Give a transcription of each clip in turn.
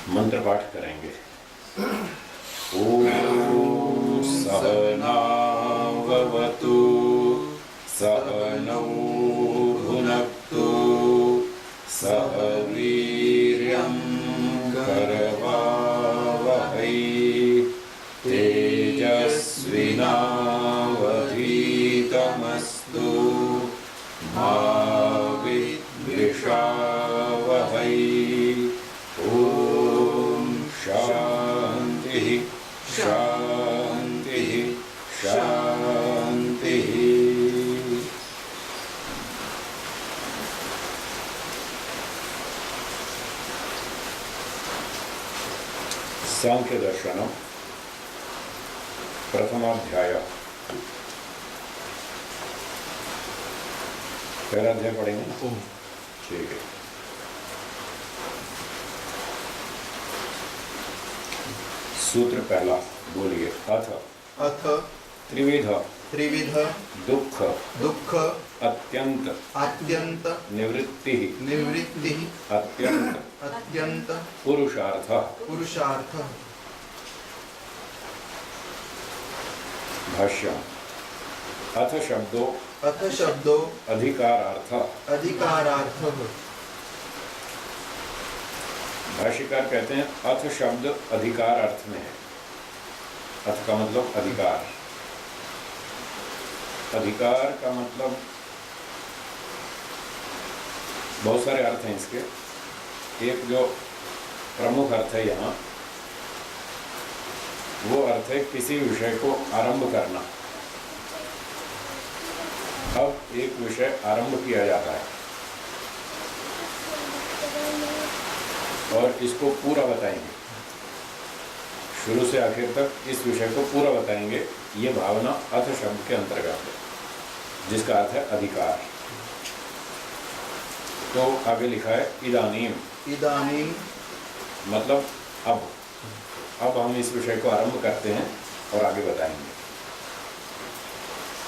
मंत्र पाठ करेंगे। ओम सहनाववतु सहनौ भुनक्तु सह वीर्यं करवावहै तेजस्विनावधीतमस्तु मा विद्विषावहै। ओम शांति शांति शांति। सांख्य दर्शनम प्रथमाध्याय। पहला अध्याय पढ़ेंगे ना? ठीक है। सूत्र पहला, बोलिए। अथ अथ त्रिविध त्रिविध दुख दुख अत्यंत अत्यंत निवृत्ति निवृत्ति अत्यंत अत्यंत पुरुषार्थ। पुरुषार्थ। भाष्य। अथ शब्दो अथ शब्दो अधिकारार्थ। अधिकारार्थ। भाष्यकार कहते हैं अथ शब्द अधिकार अर्थ में है। अथ का मतलब अधिकार। अधिकार का मतलब बहुत सारे अर्थ हैं इसके। एक जो प्रमुख अर्थ है यहाँ, वो अर्थ है किसी विषय को आरंभ करना। अब एक विषय आरंभ किया जाता है और इसको पूरा बताएंगे, शुरू से आखिर तक इस विषय को पूरा बताएंगे। ये भावना अथ शब्द के अंतर्गत है, जिसका अर्थ है अधिकार। तो आगे लिखा है इदानीम। इदानीम मतलब अब हम इस विषय को आरंभ करते हैं और आगे बताएंगे।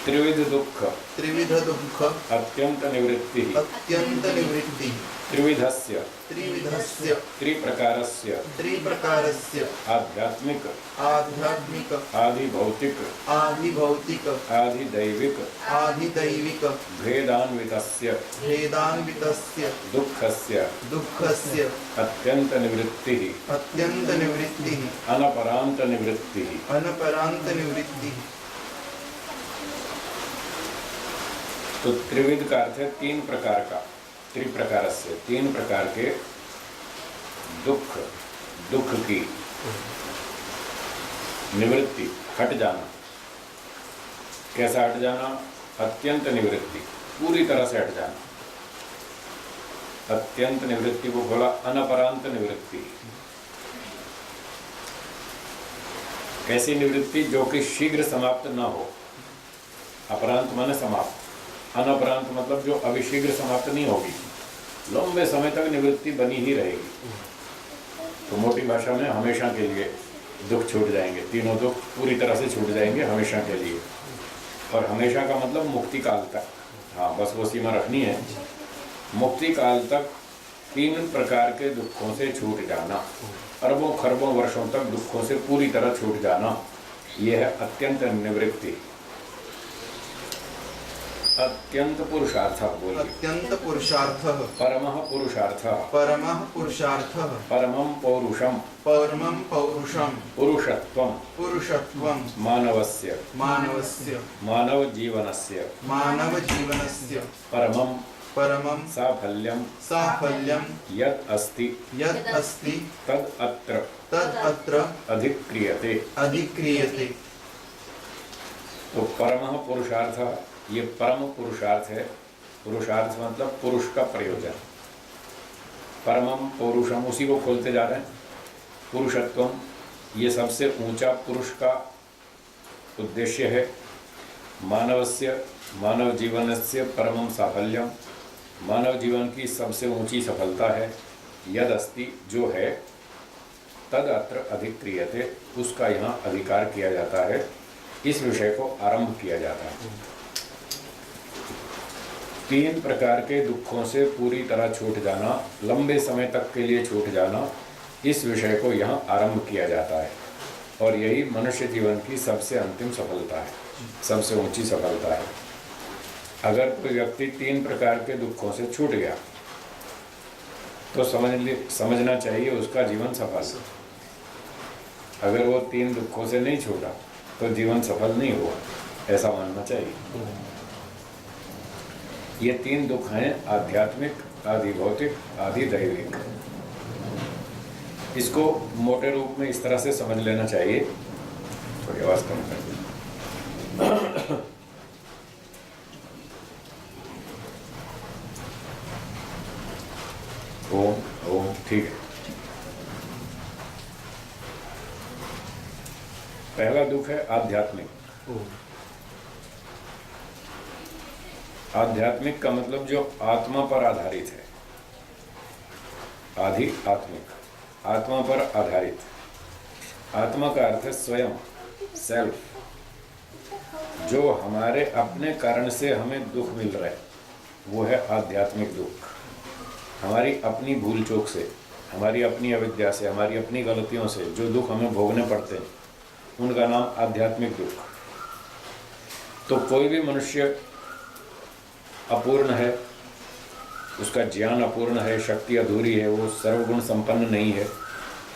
त्रिविध दुख त्रिविध दुख अत्यंत निवृत्ति अत्यंत निवृत्ति त्रिविधस्य त्रिविधस्य त्रिप्रकारस्य त्रिप्रकारस्य आध्यात्मिक आध्यात्मिक आदिभौतिक आदिभौतिक आदिदैविक आदिदैविक भेदान्वितस्य भेदान्वितस्य दुःखस्य दुःखस्य अत्यंत निवृत्तिः अत्यंत निवृत्तिः अनपरांत निवृत्तिः। अनपरांत निवृत्तिः। तो त्रिविध का अर्थ है तीन प्रकार का, त्रिप्रकार से तीन प्रकार के दुख की निवृत्ति, हट जाना। कैसा हट जाना? अत्यंत निवृत्ति, पूरी तरह से हट जाना। अत्यंत निवृत्ति को बोला अनपरांत निवृत्ति। कैसी निवृत्ति? जो कि शीघ्र समाप्त न हो। अपरांत माने समाप्त, अनपरांत मतलब जो अभी शीघ्र समाप्त नहीं होगी, लंबे समय तक निवृत्ति बनी ही रहेगी। तो मोटी भाषा में हमेशा के लिए दुख छूट जाएंगे, तीनों दुख पूरी तरह से छूट जाएंगे हमेशा के लिए। और हमेशा का मतलब मुक्ति काल तक। हाँ, बस वो सीमा रखनी है। मुक्ति काल तक तीन प्रकार के दुखों से छूट जाना, अरबों खरबों वर्षों तक दुखों से पूरी तरह छूट जाना, यह है अत्यंत निवृत्ति। अत्यंत पुरुषार्थ बोलिए। अत्यंत पुरुषार्थः परमः पुरुषार्थः परमः पुरुषार्थः परमं पौरुषं परमं पौरुषं पुरुषत्वं पुरुषत्वं मानवस्य मानवस्य मानवजीवनस्य मानवजीवनस्य परमं परमं साफल्यं साफल्यं यत् अस्ति यत् अस्ति तद् अत्र तद् अत्र अधिक्रियते। अधिक्रियते। तो परमः पुरुषार्थः, ये परम पुरुषार्थ है। पुरुषार्थ मतलब पुरुष का प्रयोजन। परमम पौरुषम, उसी को खोलते जा रहे हैं। पुरुषत्वम, ये सबसे ऊंचा पुरुष का उद्देश्य है। मानवस्य, मानव जीवनस्य परमम साफल्यम, मानव जीवन की सबसे ऊंची सफलता है। यद अस्ति, जो है, तद अत्र अधिक्रियते, उसका यहाँ अधिकार किया जाता है। इस विषय को आरंभ किया जाता है। तीन प्रकार के दुखों से पूरी तरह छूट जाना, लंबे समय तक के लिए छूट जाना, इस विषय को यहाँ आरंभ किया जाता है और यही मनुष्य जीवन की सबसे अंतिम सफलता है, सबसे ऊंची सफलता है। अगर कोई व्यक्ति 3 प्रकार के दुखों से छूट गया तो समझना चाहिए उसका जीवन सफल है। अगर वो 3 दुखों से नहीं छूटा तो जीवन सफल नहीं हुआ, ऐसा मानना चाहिए। ये 3 दुख हैं आध्यात्मिक, आदि भौतिक, आदि दैविक। इसको मोटे रूप में इस तरह से समझ लेना चाहिए। थोड़ी आवाज कम कर दो। ओम ओम, ठीक है। पहला दुख है आध्यात्मिक। आध्यात्मिक का मतलब जो आत्मा पर आधारित है, आधि आत्मिक, आत्मा पर आधारित। आत्मा का अर्थ है स्वयं, सेल्फ। जो हमारे अपने कारण से हमें दुख मिल रहा है वो है आध्यात्मिक दुख। हमारी अपनी भूल चूक से, हमारी अपनी अविद्या से, हमारी अपनी गलतियों से जो दुख हमें भोगने पड़ते हैं उनका नाम आध्यात्मिक दुख। तो कोई भी मनुष्य अपूर्ण है, उसका ज्ञान अपूर्ण है, शक्ति अधूरी है, वो सर्वगुण संपन्न नहीं है,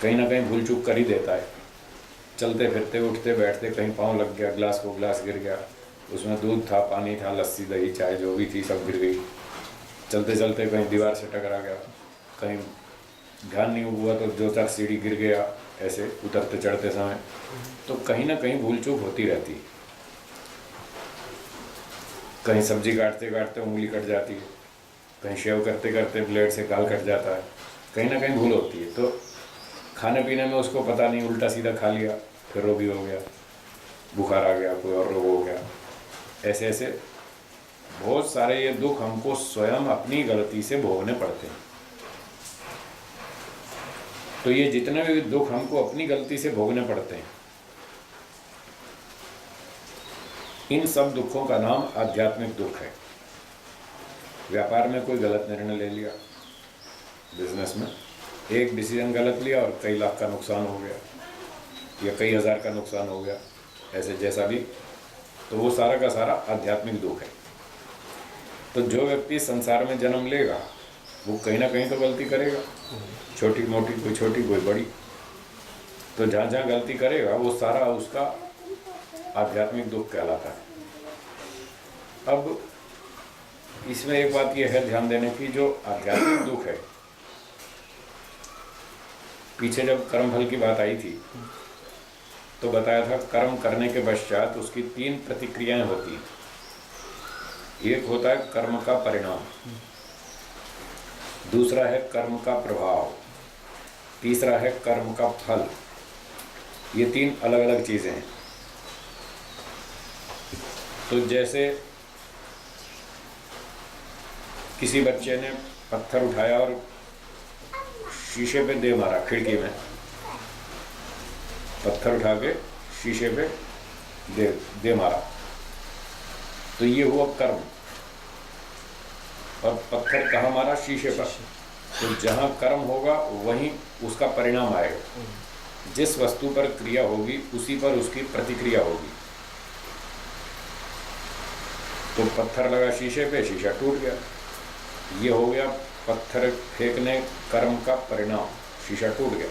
कहीं ना कहीं भूल चूक कर ही देता है। चलते फिरते, उठते बैठते कहीं पाँव लग गया, ग्लास को ग्लास गिर गया, उसमें दूध था, पानी था, लस्सी दही चाय जो भी थी सब गिर गई। चलते चलते कहीं दीवार से टकरा गया, कहीं ध्यान नहीं हुआ तो 2-4 सीढ़ी गिर गया, ऐसे उतरते चढ़ते समय। तो कहीं ना कहीं भूल चूक होती रहती है। कहीं सब्जी काटते काटते उंगली कट जाती है, कहीं शेव करते करते ब्लेड से गाल कट जाता है, कहीं ना कहीं भूल होती है। तो खाने पीने में उसको पता नहीं, उल्टा सीधा खा लिया, फिर रोगी हो गया, बुखार आ गया, कोई और रोग हो गया। ऐसे ऐसे बहुत सारे ये दुख हमको स्वयं अपनी गलती से भोगने पड़ते हैं। तो ये जितने भी दुख हमको अपनी गलती से भोगने पड़ते हैं, इन सब दुखों का नाम आध्यात्मिक दुख है। व्यापार में कोई गलत निर्णय ले लिया, बिजनेस में एक डिसीजन गलत लिया और कई लाख का नुकसान हो गया या कई हज़ार का नुकसान हो गया, ऐसे जैसा भी, तो वो सारा का सारा आध्यात्मिक दुख है। तो जो व्यक्ति संसार में जन्म लेगा वो कहीं ना कहीं तो गलती करेगा, छोटी मोटी, कोई छोटी कोई बड़ी। तो जहाँ जहाँ गलती करेगा वो सारा उसका आध्यात्मिक दुख कहलाता है। अब इसमें एक बात यह है ध्यान देने की, जो आध्यात्मिक दुख है, पीछे जब कर्म फल की बात आई थी तो बताया था कर्म करने के पश्चात उसकी 3 प्रतिक्रियाएं होती हैं। एक होता है कर्म का परिणाम, दूसरा है कर्म का प्रभाव, तीसरा है कर्म का फल। ये 3 अलग अलग चीजें हैं। तो जैसे किसी बच्चे ने पत्थर उठाया और शीशे पे दे मारा, खिड़की में पत्थर उठा के शीशे पे दे मारा, तो ये हुआ कर्म। और पत्थर कहाँ मारा? शीशे पर। तो जहाँ कर्म होगा वहीं उसका परिणाम आएगा। जिस वस्तु पर क्रिया होगी उसी पर उसकी प्रतिक्रिया होगी। तो पत्थर लगा शीशे पे, शीशा टूट गया, ये हो गया पत्थर फेंकने कर्म का परिणाम, शीशा टूट गया।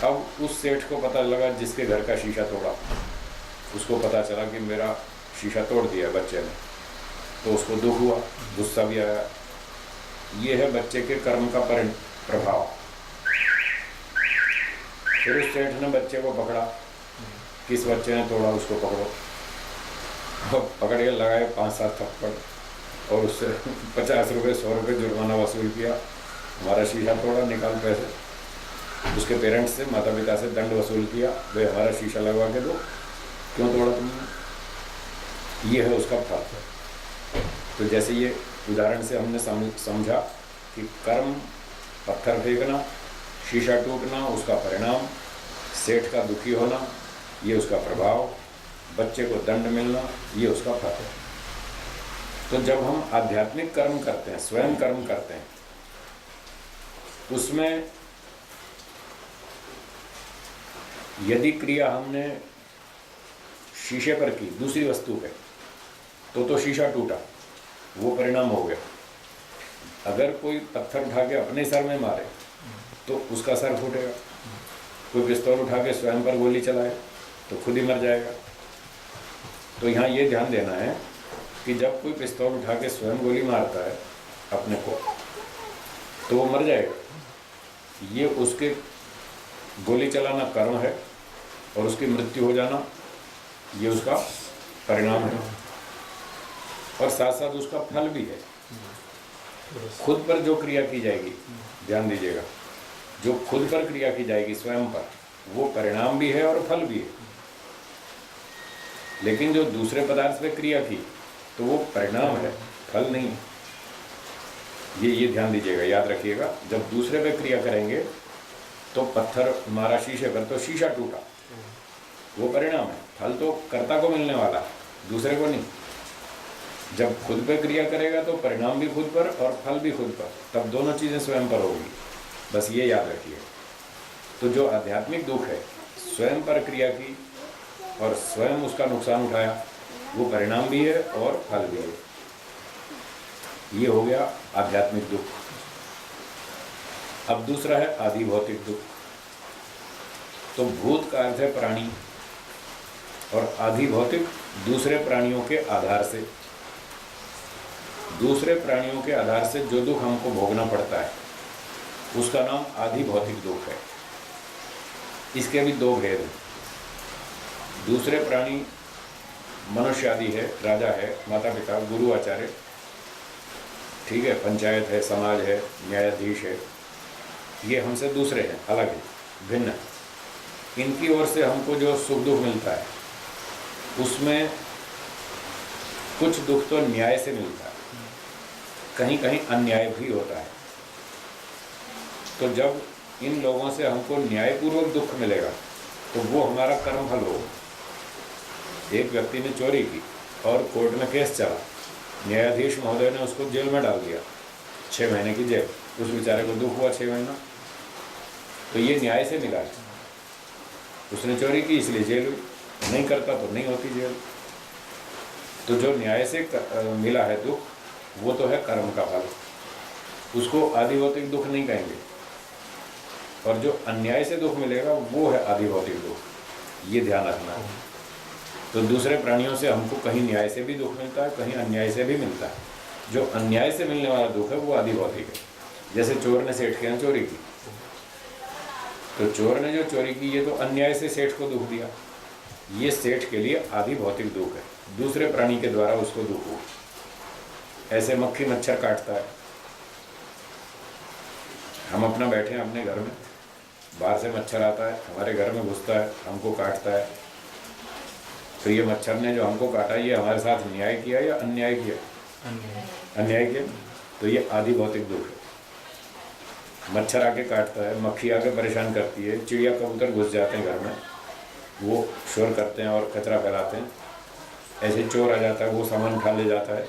अब उस सेठ को पता लगा जिसके घर का शीशा तोड़ा, उसको पता चला कि मेरा शीशा तोड़ दिया बच्चे ने, तो उसको दुख हुआ, गुस्सा भी आया। ये है बच्चे के कर्म का प्रभाव। फिर उस सेठ ने बच्चे को पकड़ा, किस बच्चे ने तोड़ा उसको पकड़ो, और पकड़ के लगाए 5-7 थप्पड़ और उससे 50 रुपये 100 रुपये जुर्माना वसूल किया। हमारा शीशा तोड़ा, निकाल पैसे। उसके पेरेंट्स से, माता पिता से दंड वसूल किया, वे हमारा शीशा लगवा के दो, क्यों तोड़ा तुमने? ये है उसका फल। तो जैसे ये उदाहरण से हमने समझा कि कर्म, पत्थर फेंकना, शीशा टूटना उसका परिणाम, सेठ का दुखी होना ये उसका प्रभाव, बच्चे को दंड मिलना ये उसका फल है। तो जब हम आध्यात्मिक कर्म करते हैं, स्वयं कर्म करते हैं, उसमें यदि क्रिया हमने शीशे पर की दूसरी वस्तु पे, तो शीशा टूटा, वो परिणाम हो गया। अगर कोई पत्थर उठा के अपने सर में मारे तो उसका सर फूटेगा। कोई पिस्तौल उठा के स्वयं पर गोली चलाए तो खुद ही मर जाएगा। तो यहाँ ये ध्यान देना है कि जब कोई पिस्तौल उठा के स्वयं गोली मारता है अपने को, तो वो मर जाएगा। ये उसके गोली चलाना कर्म है और उसकी मृत्यु हो जाना ये उसका परिणाम है, और साथ साथ उसका फल भी है। खुद पर जो क्रिया की जाएगी, ध्यान दीजिएगा, जो खुद पर क्रिया की जाएगी स्वयं पर, वो परिणाम भी है और फल भी है। लेकिन जो दूसरे पदार्थ पे क्रिया की तो वो परिणाम है, फल नहीं। ये ध्यान दीजिएगा, याद रखिएगा। जब दूसरे पे क्रिया करेंगे तो पत्थर मारा शीशे पर तो शीशा टूटा, वो परिणाम है। फल तो कर्ता को मिलने वाला, दूसरे को नहीं। जब खुद पे क्रिया करेगा तो परिणाम भी खुद पर और फल भी खुद पर, तब दोनों चीज़ें स्वयं पर होगी। बस ये याद रखिए। तो जो आध्यात्मिक दुख है, स्वयं पर क्रिया की और स्वयं उसका नुकसान उठाया, वो परिणाम भी है और फल भी है। ये हो गया आध्यात्मिक दुख। अब दूसरा है आदि भौतिक दुख। तो भूत का अर्थ है प्राणी, और आदि भौतिक दूसरे प्राणियों के आधार से, दूसरे प्राणियों के आधार से जो दुख हमको भोगना पड़ता है उसका नाम आदि भौतिक दुख है। इसके भी दो भेद हैं। दूसरे प्राणी मनुष्य आदि है, राजा है, माता पिता, गुरु आचार्य, ठीक है, पंचायत है, समाज है, न्यायाधीश है, ये हमसे दूसरे हैं, अलग है, भिन्न है। इनकी ओर से हमको जो सुख दुख मिलता है उसमें कुछ दुख तो न्याय से मिलता है, कहीं कहीं अन्याय भी होता है। तो जब इन लोगों से हमको न्यायपूर्वक दुख मिलेगा तो वो हमारा कर्म फल होगा। एक व्यक्ति ने चोरी की और कोर्ट में केस चला, न्यायाधीश महोदय ने उसको जेल में डाल दिया, 6 महीने की जेल। उस बेचारे को दुख हुआ 6 महीना, तो ये न्याय से मिला है। उसने चोरी की इसलिए जेल हुई, नहीं करता तो नहीं होती जेल। तो जो न्याय से मिला है दुख, वो तो है कर्म का फल, उसको आदि भौतिक दुख नहीं कहेंगे। और जो अन्याय से दुख मिलेगा वो है आदि भौतिक दुख, ये ध्यान रखना है। तो दूसरे प्राणियों से हमको कहीं न्याय से भी दुख मिलता है, कहीं अन्याय से भी मिलता है। जो अन्याय से मिलने वाला दुख है वो आदि भौतिक है। जैसे चोर ने सेठ के यहाँ चोरी की, तो चोर ने जो चोरी की ये तो अन्याय से सेठ को दुख दिया, ये सेठ के लिए आदि भौतिक दुख है, दूसरे प्राणी के द्वारा उसको दुख हो। ऐसे मक्खी मच्छर काटता है, हम अपना बैठे हैं अपने घर में, बाहर से मच्छर आता है, हमारे घर में घुसता है, हमको काटता है। तो ये मच्छर ने जो हमको काटा, ये हमारे साथ न्याय किया या अन्याय किया? अन्याय किया। तो ये आदि भौतिक दुख है। मच्छर आके काटता है, मक्खी आके परेशान करती है, चिड़िया कबूतर घुस जाते हैं घर में, वो शोर करते हैं और कचरा फैलाते हैं। ऐसे चोर आ जाता है, वो सामान उठा ले जाता है।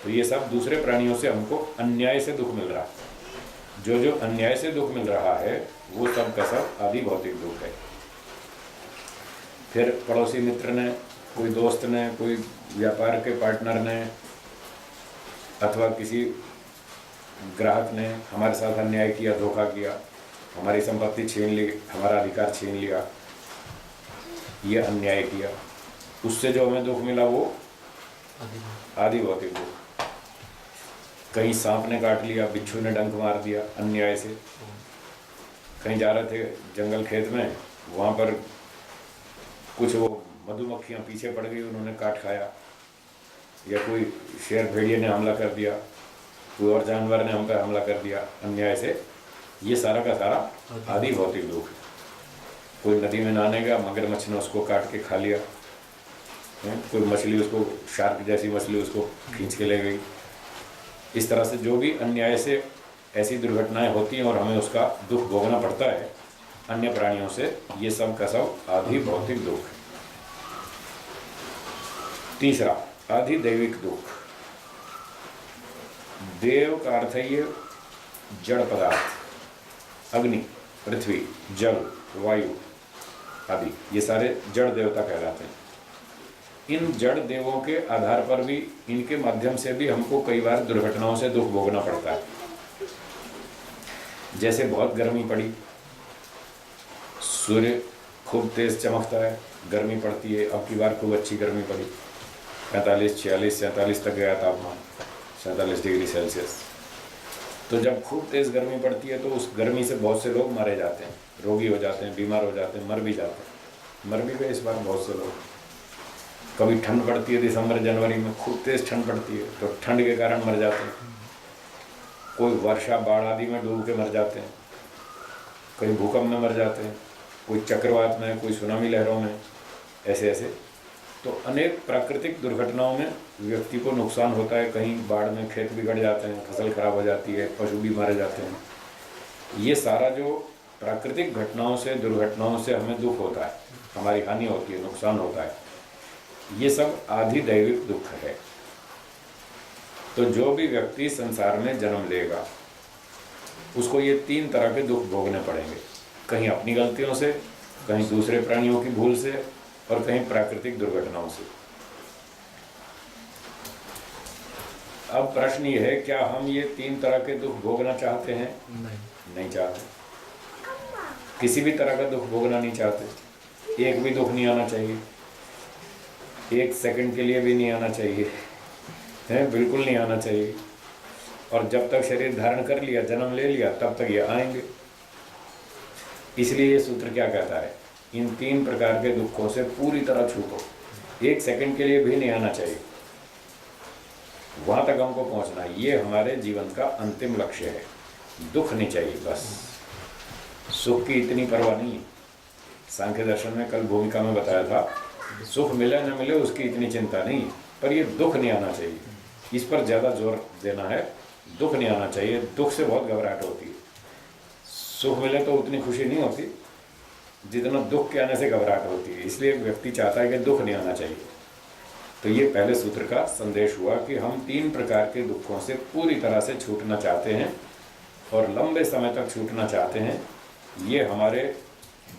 तो ये सब दूसरे प्राणियों से हमको अन्याय से दुख मिल रहा है। जो अन्याय से दुख मिल रहा है वो सब का सब आदि भौतिक दुख है। फिर पड़ोसी मित्र ने, कोई दोस्त ने, कोई व्यापार के पार्टनर ने, अथवा किसी ग्राहक ने हमारे साथ अन्याय किया, धोखा किया, हमारी संपत्ति छीन ली, हमारा अधिकार छीन लिया, ये अन्याय किया, उससे जो हमें दुख मिला वो आदि भौतिक दुख। कहीं सांप ने काट लिया, बिच्छू ने डंक मार दिया अन्याय से। कहीं जा रहे थे जंगल खेत में, वहाँ पर कुछ वो मधुमक्खियाँ पीछे पड़ गई, उन्होंने काट खाया। या कोई शेर भेड़िए ने हमला कर दिया, कोई और जानवर ने हम पर हमला कर दिया अन्याय से। ये सारा का सारा आदि भौतिक दुख है। कोई नदी में नहाने गया, मगरमच्छ ने उसको काट के खा लिया, कोई मछली उसको, शार्क जैसी मछली उसको खींच के ले गई। इस तरह से जो भी अन्याय से ऐसी दुर्घटनाएं होती हैं और हमें उसका दुख भोगना पड़ता है अन्य प्राणियों से, ये सब का सब आदि भौतिक दुख है। तीसरा आदि दैविक दुख। देव का अर्थ है ये जड़ पदार्थ, अग्नि, पृथ्वी, जल, वायु आदि, ये सारे जड़ देवता कहलाते हैं। इन जड़ देवों के आधार पर भी, इनके माध्यम से भी हमको कई बार दुर्घटनाओं से दुख भोगना पड़ता है। जैसे बहुत गर्मी पड़ी, सूर्य खूब तेज चमकता है, गर्मी पड़ती है। अब की बार खूब अच्छी गर्मी पड़ी, 45, 46, 47 तक गया तापमान, 47 डिग्री सेल्सियस। तो जब खूब तेज गर्मी पड़ती है तो उस गर्मी से बहुत से लोग मारे जाते हैं, रोगी हो जाते हैं, बीमार हो जाते हैं, मर भी जाते हैं। मर भी गए इस बार बहुत से लोग। कभी ठंड पड़ती है, दिसंबर जनवरी में खूब तेज ठंड पड़ती है तो ठंड के कारण मर जाते हैं। कोई वर्षा बाढ़ आदि में डूब के मर जाते हैं, कहीं भूकंप में मर जाते हैं, कोई चक्रवात में, कोई सुनामी लहरों में, ऐसे ऐसे। तो अनेक प्राकृतिक दुर्घटनाओं में व्यक्ति को नुकसान होता है। कहीं बाढ़ में खेत बिगड़ जाते हैं, फसल खराब हो जाती है, पशु भी मारे जाते हैं। ये सारा जो प्राकृतिक घटनाओं से, दुर्घटनाओं से हमें दुख होता है, हमारी हानि होती है, नुकसान होता है, ये सब आधिदैविक दुख है। तो जो भी व्यक्ति संसार में जन्म लेगा उसको ये 3 तरह के दुख भोगने पड़ेंगे। कहीं अपनी गलतियों से, कहीं दूसरे प्राणियों की भूल से, और कहीं प्राकृतिक दुर्घटनाओं से। अब प्रश्न ये है, क्या हम ये 3 तरह के दुख भोगना चाहते हैं? नहीं चाहते। किसी भी तरह का दुख भोगना नहीं चाहते। एक भी दुख नहीं आना चाहिए, 1 सेकंड के लिए भी नहीं आना चाहिए, है बिल्कुल नहीं आना चाहिए। और जब तक शरीर धारण कर लिया, जन्म ले लिया, तब तक ये आएंगे। इसलिए ये सूत्र क्या कहता है, इन 3 प्रकार के दुखों से पूरी तरह छूटो। 1 सेकंड के लिए भी नहीं आना चाहिए, वहां तक हमको पहुंचना है। ये हमारे जीवन का अंतिम लक्ष्य है। दुख नहीं चाहिए बस। सुख की इतनी परवाह नहीं है। सांख्य दर्शन में कल भूमिका में बताया था, सुख मिले न मिले उसकी इतनी चिंता नहीं, पर ये दुख नहीं आना चाहिए, इस पर ज़्यादा जोर देना है। दुख नहीं आना चाहिए। दुख से बहुत घबराहट होती है। सुख मिले तो उतनी खुशी नहीं होती जितना दुख के आने से घबराहट होती है। इसलिए व्यक्ति चाहता है कि दुख नहीं आना चाहिए। तो ये पहले सूत्र का संदेश हुआ कि हम 3 प्रकार के दुखों से पूरी तरह से छूटना चाहते हैं और लंबे समय तक छूटना चाहते हैं। ये हमारे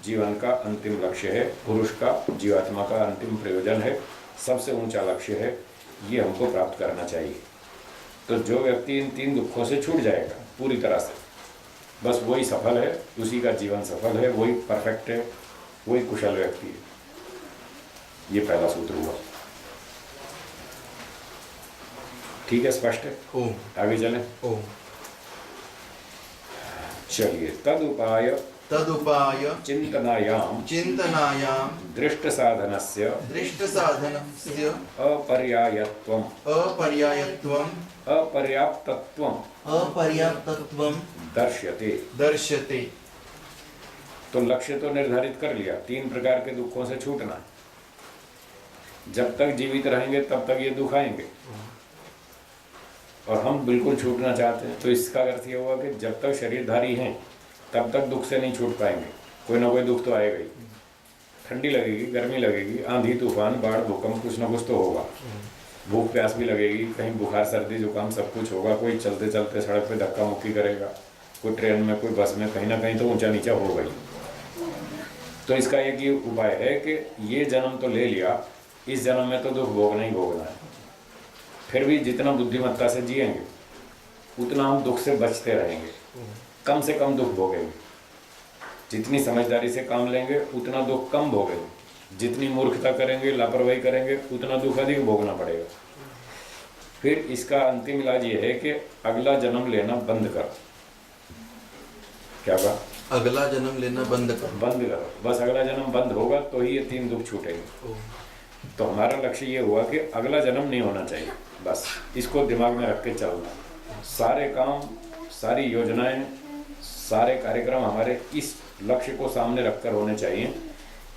जीवन का अंतिम लक्ष्य है, पुरुष का, जीवात्मा का अंतिम प्रयोजन है, सबसे ऊंचा लक्ष्य है। ये हमको प्राप्त करना चाहिए। तो जो व्यक्ति इन 3 दुखों से छूट जाएगा पूरी तरह से, बस वही सफल है, उसी का जीवन सफल है, वही परफेक्ट है, वही कुशल व्यक्ति है। ये पहला सूत्र हुआ। ठीक है, स्पष्ट है? ओम। आगे चलें। ओम। चलिए, तदुपाय तदुपाय चिंतनायाम चिंतनायाम दृष्ट साधनस्य दृष्ट साधनस्य अपर्यायत्वम अपर्यायत्वम अपर्याप्तत्वम अपर्याप्तत्वम दर्श्यते। दर्श्यते। तो लक्ष्य तो निर्धारित कर लिया, 3 प्रकार के दुखों से छूटना। जब तक जीवित रहेंगे तब तक ये दुख आएंगे और हम बिल्कुल छूटना चाहते हैं। तो इसका अर्थ ये हुआ कि जब तक शरीरधारी हैं तब तक दुख से नहीं छूट पाएंगे। कोई ना कोई दुख तो आएगा ही। ठंडी लगेगी, गर्मी लगेगी, आंधी तूफान, बाढ़, भूकंप, कुछ ना कुछ तो होगा। भूख प्यास भी लगेगी, कहीं बुखार, सर्दी, जुकाम सब कुछ होगा। कोई चलते चलते सड़क पे धक्का मुक्की करेगा, कोई ट्रेन में, कोई बस में, कहीं ना कहीं तो ऊंचा नीचा होगा ही। तो इसका एक ही उपाय है कि ये जन्म तो ले लिया, इस जन्म में तो दुख भोगना ही भोगना है। फिर भी जितना बुद्धिमत्ता से जिएंगे उतना हम दुख से बचते रहेंगे, कम से कम दुख भोगेंगे। जितनी समझदारी से काम लेंगे उतना दुख कम भोगेंगे। जितनी मूर्खता करेंगे, लापरवाही करेंगे, उतना दुख अधिक भोगना पड़ेगा। फिर इसका अंतिम इलाज ये है कि अगला जन्म लेना बंद करो। क्या कहा? अगला जन्म लेना बंद करो। बंद करो, बस अगला जन्म बंद होगा तो ही ये 3 दुख छूटेंगे। तो हमारा लक्ष्य ये हुआ कि अगला जन्म नहीं होना चाहिए, बस इसको दिमाग में रख के चलना। सारे काम, सारी योजनाएं, सारे कार्यक्रम हमारे इस लक्ष्य को सामने रखकर होने चाहिए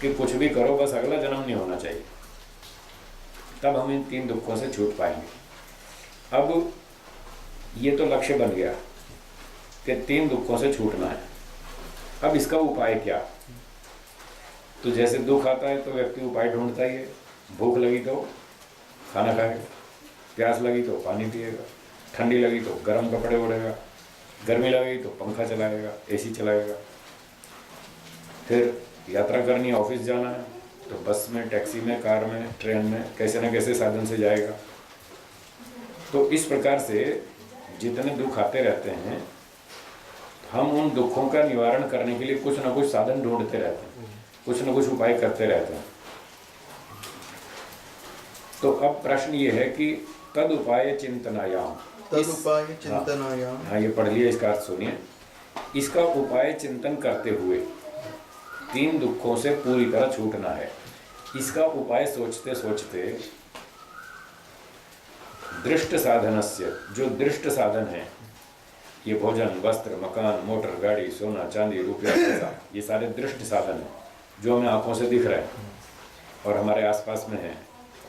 कि कुछ भी करो बस अगला जन्म नहीं होना चाहिए। तब हम इन 3 दुखों से छूट पाएंगे। अब ये तो लक्ष्य बन गया कि 3 दुखों से छूटना है। अब इसका उपाय क्या? तो जैसे दुख आता है तो व्यक्ति उपाय ढूंढता ही है। भूख लगी तो खाना खाएगा, प्यास लगी तो पानी पिएगा, ठंडी लगी तो गर्म कपड़े ओढ़ेगा, गर्मी लगेगी तो पंखा चलाएगा, एसी चलाएगा। फिर यात्रा करनी है, ऑफिस जाना है तो बस में, टैक्सी में, कार में, ट्रेन में, कैसे न कैसे साधन से जाएगा। तो इस प्रकार से जितने दुख आते रहते हैं, हम उन दुखों का निवारण करने के लिए कुछ ना कुछ साधन ढूंढते रहते हैं, कुछ ना कुछ उपाय करते रहते हैं। तो अब प्रश्न ये है कि तद उपाय चिंतनायाम, तदुपाय चिंतनायाम। हाँ ये पढ़ लिया, इसका अर्थ सुनिए। इसका उपाय चिंतन करते हुए 3 दुखों से पूरी तरह छूटना है। इसका उपाय सोचते सोचते दृष्ट साधनस्य, जो दृष्ट साधन है, ये भोजन, वस्त्र, मकान, मोटर, गाड़ी, सोना, चांदी, रुपया, पैसा, ये सारे दृष्ट साधन हैं जो हमें आंखों से दिख रहे हैं और हमारे आसपास में हैं।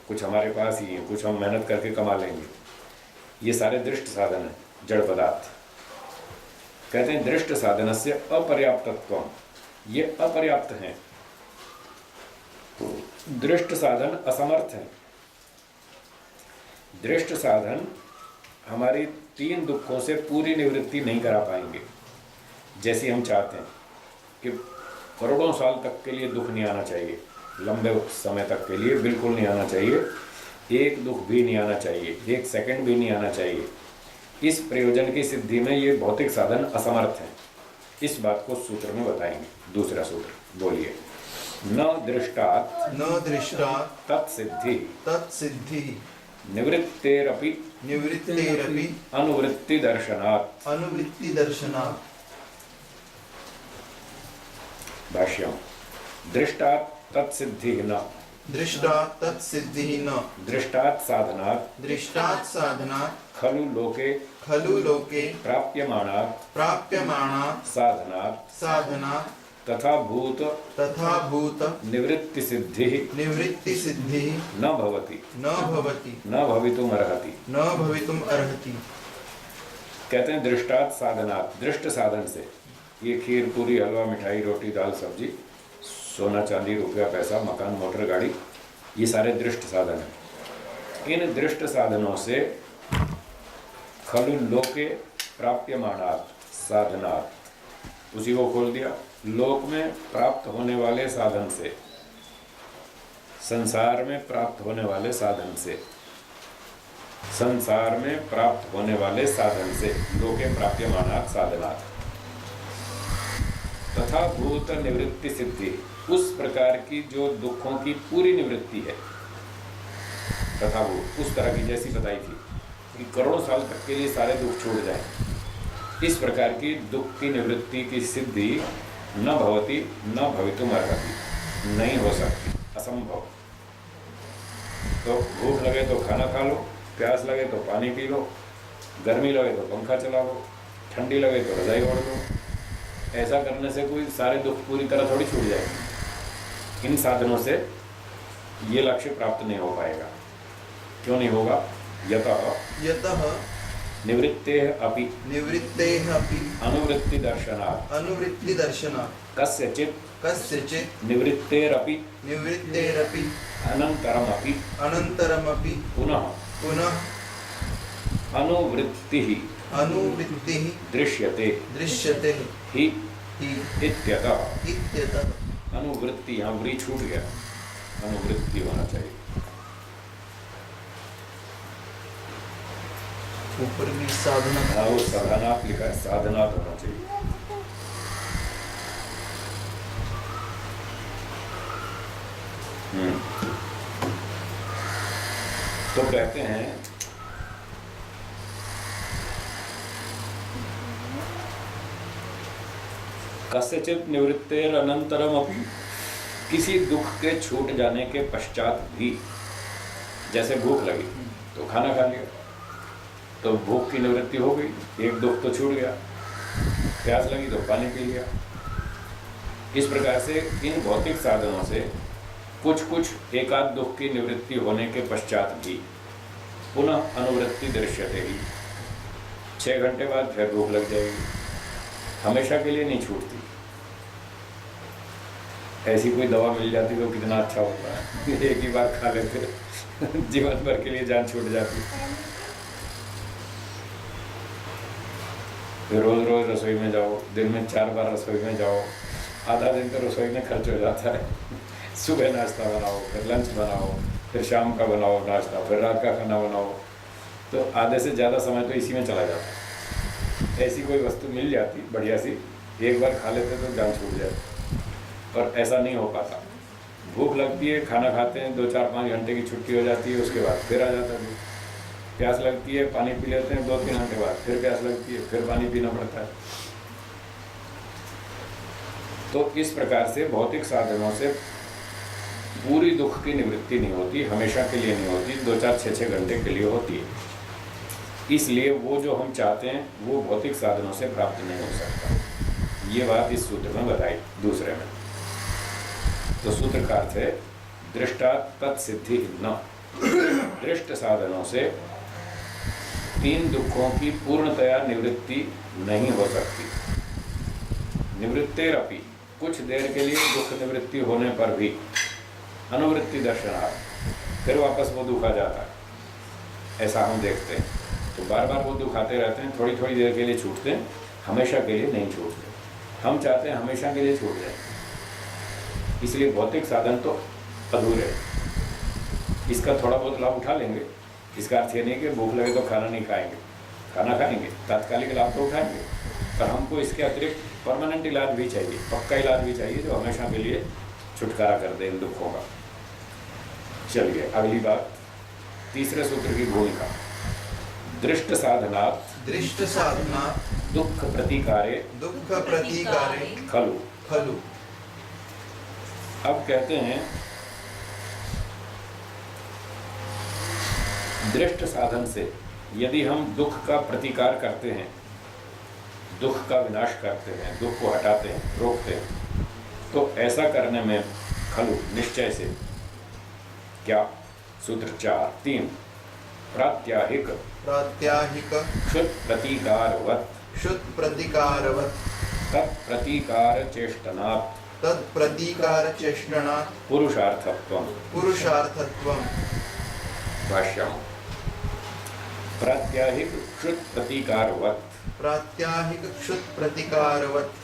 कुछ हमारे पास ही है, कुछ हम मेहनत करके कमा लेंगे। ये सारे दृष्ट साधन हैं, जड़ पदार्थ। कहते हैं दृष्ट साधनस्य अपर्याप्तत्वम, ये अपर्याप्त हैं। दृष्ट साधन असमर्थ है। दृष्ट साधन हमारी 3 दुखों से पूरी निवृत्ति नहीं करा पाएंगे। जैसे हम चाहते हैं कि करोड़ों साल तक के लिए दुख नहीं आना चाहिए, लंबे समय तक के लिए बिल्कुल नहीं आना चाहिए, एक दुख भी नहीं आना चाहिए, 1 सेकंड भी नहीं आना चाहिए। इस प्रयोजन की सिद्धि में ये भौतिक साधन असमर्थ हैं। इस बात को सूत्र में बताएंगे। दूसरा सूत्र बोलिए। न दृष्टात्, न दृष्टात् तत्सिद्धि, तत्सिद्धि निवृत्तेरपि, निवृत्तेरपि अनुवृत्ति दर्शनात्। अनुवृत्ति दर्शनात्। भाष्यम। दृष्टात् तत्सिद्धि न, दृष्टात् तत्सिद्धि न, दृष्टात् साधनात्, दृष्टात् साधनात् खलु लोके, खलु लोके प्राप्यमाणात्, प्राप्यमाणात् साधनात्, साधनात् तथा भूत, तथा भूत निवृत्ति सिद्धि निवृत्ति सिद्धि न भवति, न भवति, न भवितुम अर्हति। न भवितुम अर्हति। कहते हैं दृष्टात् साधनात्, दृष्ट साधन से, ये खीर, पूरी, हलवा, मिठाई, रोटी, दाल, सब्जी, सोना, चांदी, रुपया, पैसा, मकान, मोटर, गाड़ी, ये सारे दृष्ट साधन हैं। इन दृष्ट साधनों से खलु लोके प्राप्यमाणात् साधनात्, उसी को खोल दिया, लोक में प्राप्त होने वाले साधन से, संसार में प्राप्त होने वाले साधन से, संसार में प्राप्त होने वाले साधन से, लोके प्राप्यमाणात् साधनात्, तथा भूत निवृत्ति सिद्धि, उस प्रकार की जो दुखों की पूरी निवृत्ति है, तथा भूत, उस तरह की जैसी बताई थी कि करोड़ों साल तक के लिए सारे दुख छूट जाएं, इस प्रकार की दुख की निवृत्ति की सिद्धि न भवति, न भवितुम अर्हति, नहीं हो सकती, असंभव। तो भूख लगे तो खाना खा लो, प्यास लगे तो पानी पी लो, गर्मी लगे तो पंखा चला लो, ठंडी लगे तो रजाई ओढ़ लो। ऐसा करने से कोई सारे दुख पूरी तरह थोड़ी छूट जाएंगे। इन साधनों से ये लक्ष्य प्राप्त नहीं हो पाएगा। क्यों नहीं होगा? यतः निवृत्तेः अपि, निवृत्तेः अपि अनुवृत्ति दर्शनात्, अनुवृत्ति दर्शनात् कस्यचित् निवृत्तेरपि अनन्तरमपि अनन्तरमपि पुनः अनुवृत्तिः दृश्यते हि इत्यतः। अनुवृत्ति, यहाँ व्री छूट गया, अनुवृत्ति होना चाहिए। ऊपर भी साधना, हाँ वो साधनात् लिखा है, साधनात् होना चाहिए। तो कहते हैं कस्यचित् निवृत्तेर अनंतरम अपि, किसी दुख के छूट जाने के पश्चात भी, जैसे भूख लगी तो खाना खा लिया तो भूख की निवृत्ति हो गई, एक दुख तो छूट गया। प्यास लगी तो पानी पी लिया। इस प्रकार से इन भौतिक साधनों से कुछ एकाध दुख की निवृत्ति होने के पश्चात भी पुनः अनुवृत्ति दृश्यते ही, 6 घंटे बाद फिर भूख लग जाएगी, हमेशा के लिए नहीं छूटती। ऐसी कोई दवा मिल जाती तो कितना अच्छा होता है, एक ही बार खा लेते जीवन भर के लिए जान छूट जाती। फिर रोज़ रोज़ रसोई में जाओ, दिन में 4 बार रसोई में जाओ, आधा दिन तो रसोई में खर्च हो जाता है। सुबह नाश्ता बनाओ, फिर लंच बनाओ, फिर शाम का बनाओ नाश्ता, फिर रात का खाना बनाओ, तो आधे से ज़्यादा समय तो इसी में चला जाता है। ऐसी कोई वस्तु मिल जाती बढ़िया सी, एक बार खा लेते तो जान छूट जाती, पर ऐसा नहीं हो पाता। भूख लगती है, खाना खाते हैं, 2-4-5 घंटे की छुट्टी हो जाती है, उसके बाद फिर आ जाता है भूख। प्यास लगती है, पानी पी लेते हैं, 2-3 घंटे बाद फिर प्यास लगती है, फिर पानी पीना पड़ता है। तो इस प्रकार से भौतिक साधनों से पूरी दुख की निवृत्ति नहीं होती, हमेशा के लिए नहीं होती, 2-4-6-6 घंटे के लिए होती है। इसलिए वो जो हम चाहते हैं वो भौतिक साधनों से प्राप्त नहीं हो सकता। ये बात इस सूत्र में बताई दूसरे में। तो सूत्र का अर्थ है दृष्टात् तत्सिद्धि न, दृष्ट साधनों से 3 दुखों की पूर्णतया निवृत्ति नहीं हो सकती। निवृत्तेरपि, कुछ देर के लिए दुख निवृत्ति होने पर भी अनुवृत्ति दर्शनार्थ, फिर वापस वो दुख आ जाता है, ऐसा हम देखते हैं। तो बार बार वो दुख आते रहते हैं, थोड़ी थोड़ी देर के लिए छूटते हैं, हमेशा के लिए नहीं छूटते। हम चाहते हैं हमेशा के लिए छूट जाए, इसलिए भौतिक साधन तो अधूरे हैं। इसका थोड़ा बहुत लाभ उठा लेंगे, इसका अर्थ ये नहीं कि भूख लगे तो खाना नहीं खाएंगे, खाना खाएंगे, तात्कालिक लाभ तो उठाएंगे, पर हमको इसके अतिरिक्त परमानेंट इलाज भी चाहिए, पक्का इलाज भी चाहिए जो हमेशा के लिए छुटकारा कर दे इन दुखों का। चलिए अगली बात, तीसरे सूत्र की भूमिका। दृष्ट साधनात्, दृष्ट साधना दुख प्रतिकारे दुख प्रतिकारे खलु। खलु। अब कहते हैं दृष्ट साधन से यदि हम दुख का प्रतिकार करते हैं, दुख का विनाश करते हैं, दुख को हटाते हैं, रोकते हैं, तो ऐसा करने में खलु, निश्चय से, क्या? सूत्र 4-3 प्रात्याहिक प्रात्याहिक क्षुत प्रतिकारवत् क्षुत प्रतिकारवत् तत्प्रतीकार चेष्टनात् तत्प्रतीकार चेष्टनात् पुरुषार्थत्वम्। पुरुषार्थत्वम्। भाष्यम्। प्रात्याहिक क्षुत प्रतिकारवत्, प्रात्याहिक क्षुत प्रतिकारवत्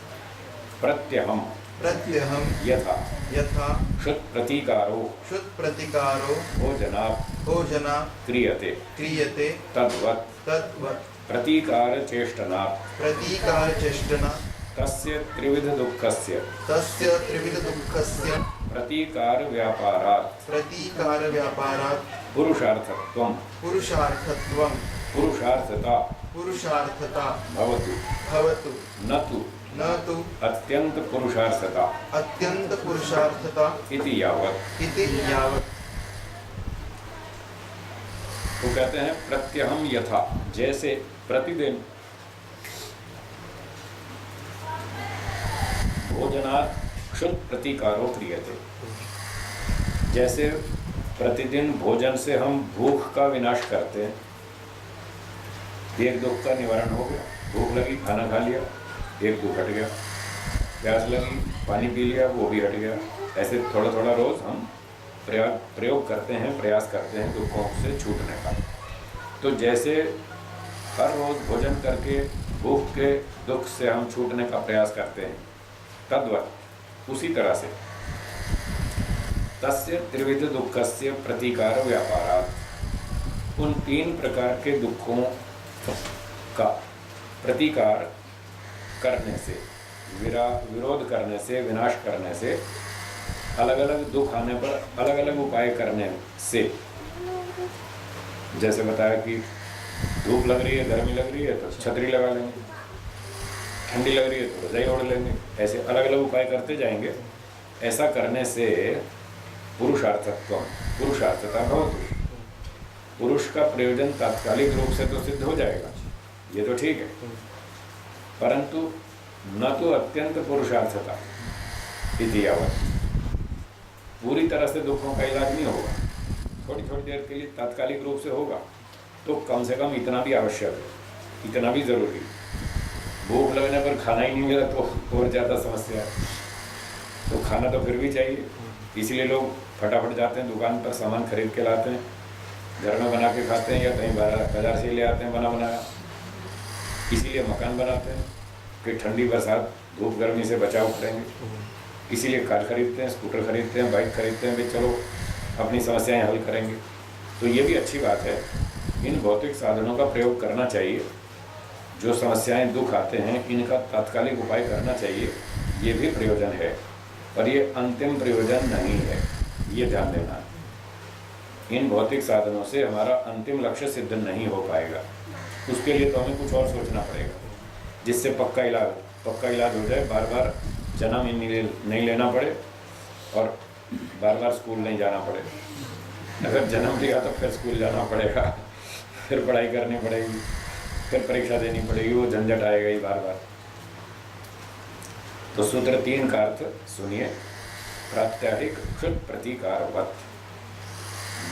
प्रत्यहम प्रत्यहम यथा यथा क्षुत प्रतिकारो क्षुत प्रतिकारो भोजनात् भोजनात् क्रियते क्रियते तद्वत् तद्वत् प्रतिकार चेष्टनात् प्रतीकार चेष्टनात् तस्य त्रिविध दुःखस्य तस्य त्रिविध दुःखस्य प्रतीकार व्यापारात् प्रतीकार व्यापारात् पुरुषार्थत्वम् पुरुषार्थत्वम् पुरुषार्थता पुरुषार्थता भवतु भवतु न तु न तु अत्यंत पुरुषार्थता अत्यंत पुरुषार्थता इति यावत्। इति यावत्। वो कहते हैं प्रत्यहम यथा, जैसे प्रतिदिन भोजनात् क्षुत प्रतिकारो क्रियते, जैसे प्रतिदिन भोजन से हम भूख का विनाश करते हैं, एक दुख का निवारण हो गया, भूख लगी खाना खा लिया, एक दुख हट गया, प्यास लगी पानी पी लिया, वो भी हट गया। ऐसे थोड़ा थोड़ा रोज हम प्रयोग करते हैं, प्रयास करते हैं दुखों से छूटने का। तो जैसे हर रोज भोजन करके भूख के दुख से हम छूटने का प्रयास करते हैं, तद्वत् उसी तरह से तस्य त्रिविध दुःखस्य प्रतिकार व्यापारात्, उन 3 प्रकार के दुखों का प्रतिकार करने से, विरोध करने से, विनाश करने से, अलग अलग दुख आने पर अलग अलग उपाय करने से, जैसे बताया कि धूप लग रही है, गर्मी लग रही है तो छतरी लगा लेंगे, ठंडी लग रही है तो रजाई ओढ़ लेंगे, ऐसे अलग अलग उपाय करते जाएंगे। ऐसा करने से पुरुषार्थत्व, पुरुषार्थता भवतु, पुरुष का प्रयोजन तात्कालिक रूप से तो सिद्ध हो जाएगा, ये तो ठीक है, परंतु न तो अत्यंत पुरुषार्थता इति यावत्, पूरी तरह से दुखों का इलाज नहीं होगा, थोड़ी थोड़ी देर के लिए तात्कालिक रूप से होगा, तो कम से कम इतना भी आवश्यक है, इतना भी जरूरी। भूख लगने पर खाना ही नहीं मिला तो और ज़्यादा समस्या है, तो खाना तो फिर भी चाहिए, इसलिए लोग फटाफट जाते हैं दुकान पर, सामान खरीद के लाते हैं, घर में बना के खाते हैं या कहीं बाजार से ले आते हैं बना बनाया। इसीलिए मकान बनाते हैं कि ठंडी बरसात धूप गर्मी से बचाव करेंगे। इसीलिए कार खरीदते हैं, स्कूटर खरीदते हैं, बाइक खरीदते हैं, भाई चलो अपनी समस्याएं हल करेंगे। तो ये भी अच्छी बात है, इन भौतिक साधनों का प्रयोग करना चाहिए। जो समस्याएं दुख आते हैं इनका तात्कालिक उपाय करना चाहिए, ये भी प्रयोजन है, पर ये अंतिम प्रयोजन नहीं है, ये ध्यान देना। इन भौतिक साधनों से हमारा अंतिम लक्ष्य सिद्ध नहीं हो पाएगा। उसके लिए तो हमें कुछ और सोचना पड़ेगा, जिससे पक्का इलाज हो जाए, बार बार जन्म ही नहीं लेना पड़े और बार बार स्कूल नहीं जाना पड़े। अगर जन्म लिया तो फिर स्कूल जाना पड़ेगा, फिर पढ़ाई करनी पड़ेगी, फिर परीक्षा देनी पड़ेगी, वो झंझट आएगा ही बार बार। तो सूत्र 3 का अर्थ सुनिए। प्रात्याहिक क्षुत प्रतिकारवत,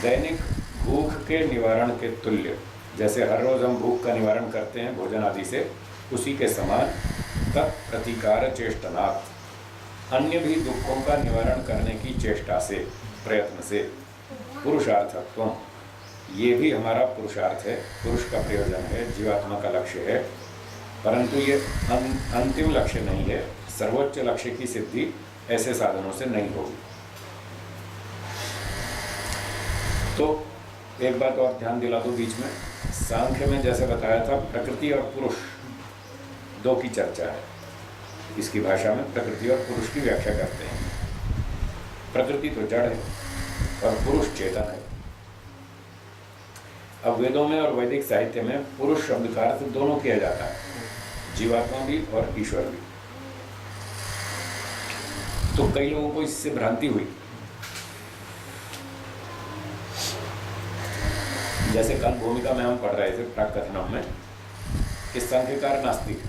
दैनिक भूख के निवारण के तुल्य, जैसे हर रोज हम भूख का निवारण करते हैं भोजन आदि से, उसी के समान तत्प्रतिकार चेष्टनात्, अन्य भी दुखों का निवारण करने की चेष्टा से, प्रयत्न से, पुरुषार्थत्व, ये भी हमारा पुरुषार्थ है, पुरुष का प्रयोजन है, जीवात्मा का लक्ष्य है, परंतु ये अंतिम लक्ष्य नहीं है। सर्वोच्च लक्ष्य की सिद्धि ऐसे साधनों से नहीं होगी। तो एक बात और ध्यान दिला दो बीच में, सांख्य में जैसे बताया था प्रकृति और पुरुष दो की चर्चा है। इसकी भाषा में प्रकृति और पुरुष की व्याख्या करते हैं। प्रकृति तो जड़ है और पुरुष चेतन है। अब वेदों में और वैदिक साहित्य में पुरुष शब्द का अर्थ दोनों किया जाता है, जीवात्मा भी और ईश्वर भी। तो कई लोगों को इससे भ्रांति हुई। जैसे कल भूमिका में हम पढ़ रहे थे प्राककथनम में कि सांख्यकार नास्तिक,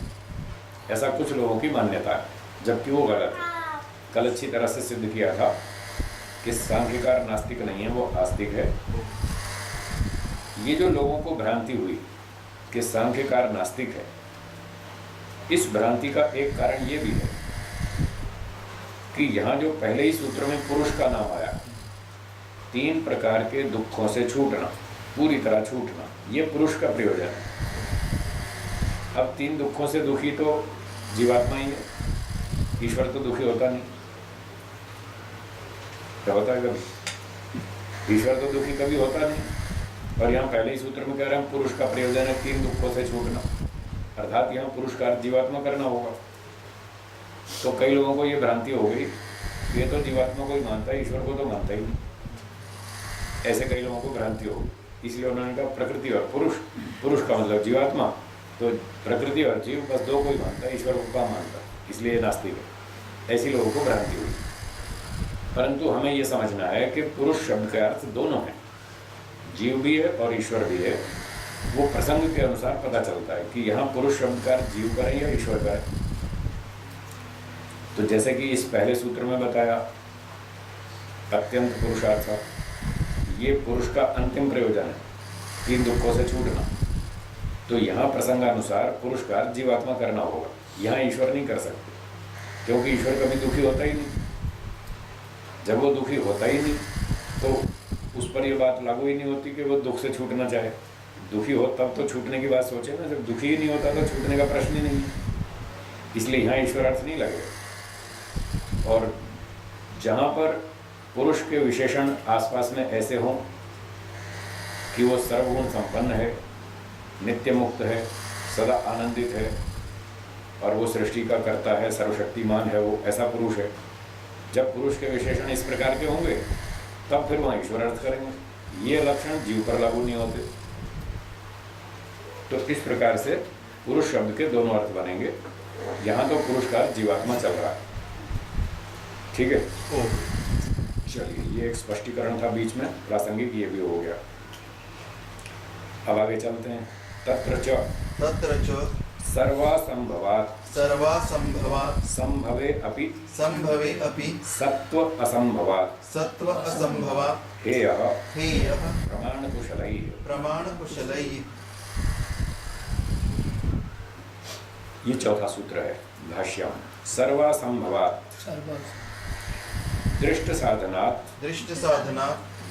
ऐसा कुछ लोगों की मान्यता है, जबकि वो गलत है। कल अच्छी तरह से सिद्ध किया था कि सांख्यकार नास्तिक नहीं है, वो आस्तिक है। ये जो लोगों को भ्रांति हुई कि सांख्यकार नास्तिक है, इस भ्रांति का एक कारण ये भी है कि यहाँ जो पहले ही सूत्र में पुरुष का नाम आया, 3 प्रकार के दुखों से छूटना, पूरी तरह छूटना, ये पुरुष का प्रयोजन है। अब 3 दुखों से दुखी तो जीवात्मा ही है, ईश्वर तो दुखी होता नहीं। क्या होता है कभी? ईश्वर तो दुखी कभी होता नहीं। और यहाँ पहले ही सूत्र में कह रहे हैं पुरुष का प्रयोजन है 3 दुखों से छूटना, अर्थात यहाँ पुरुष का जीवात्मा करना होगा। तो कई लोगों को ये भ्रांति हो गई, ये तो जीवात्मा को ही मानता है, ईश्वर को तो मानता ही नहीं। ऐसे कई लोगों को भ्रांति हो गई, इसलिए उन्होंने कहा प्रकृति और पुरुष, पुरुष का मतलब जीवात्मा, तो प्रकृति और जीव बस 2 को ही मानता है, ईश्वर को कहाँ मानता है, इसलिए नास्तिक है। ऐसी लोगों को भ्रांति हुई। परंतु हमें ये समझना है कि पुरुष शब्द का अर्थ दोनों है, जीव भी है और ईश्वर भी है। वो प्रसंग के अनुसार पता चलता है कि यहाँ पुरुष शब्द का अर्थ जीव का है या ईश्वर का है। तो जैसे कि इस पहले सूत्र में बताया अत्यंत पुरुषार्थ, ये पुरुष का अंतिम प्रयोजन है, 3 दुखों से छूटना। तो यहाँ प्रसंगानुसार पुरुष का अर्थ जीवात्मा करना होगा, यहाँ ईश्वर नहीं कर सकते, क्योंकि ईश्वर कभी दुखी होता ही नहीं। जब वो दुखी होता ही नहीं तो उस पर ये बात लागू ही नहीं होती कि वो दुख से छूटना चाहे। दुखी हो तब तो छूटने की बात सोचे ना, जब दुखी ही नहीं होता तो छूटने का प्रश्न ही नहीं है। इसलिए यहाँ ईश्वर अर्थ नहीं लगेगा। और जहाँ पर पुरुष के विशेषण आसपास में ऐसे हों कि वो सर्वगुण संपन्न है, नित्य मुक्त है, सदा आनंदित है और वो सृष्टि का कर्ता है, सर्वशक्तिमान है, वो ऐसा पुरुष है। जब पुरुष के विशेषण इस प्रकार के होंगे तब फिर वहाँ ईश्वर अर्थ करेंगे। ये लक्षण जीव पर लागू नहीं होते। तो इस प्रकार से पुरुष शब्द के दोनों अर्थ बनेंगे। यहाँ तो पुरुष का जीवात्मा चल रहा है, ठीक है। चलिए, ये एक स्पष्टीकरण था बीच में, प्रासंगिक ये भी हो गया। अब आगे चलते हैं। तत्र च सर्वासंभवात् संभवे अपि सत्व असंभवात् हेयः प्रमाणकुशलैः। ये चौथा सूत्र है भाष्य में। सर्वासंभवात् दृष्ट साधनात्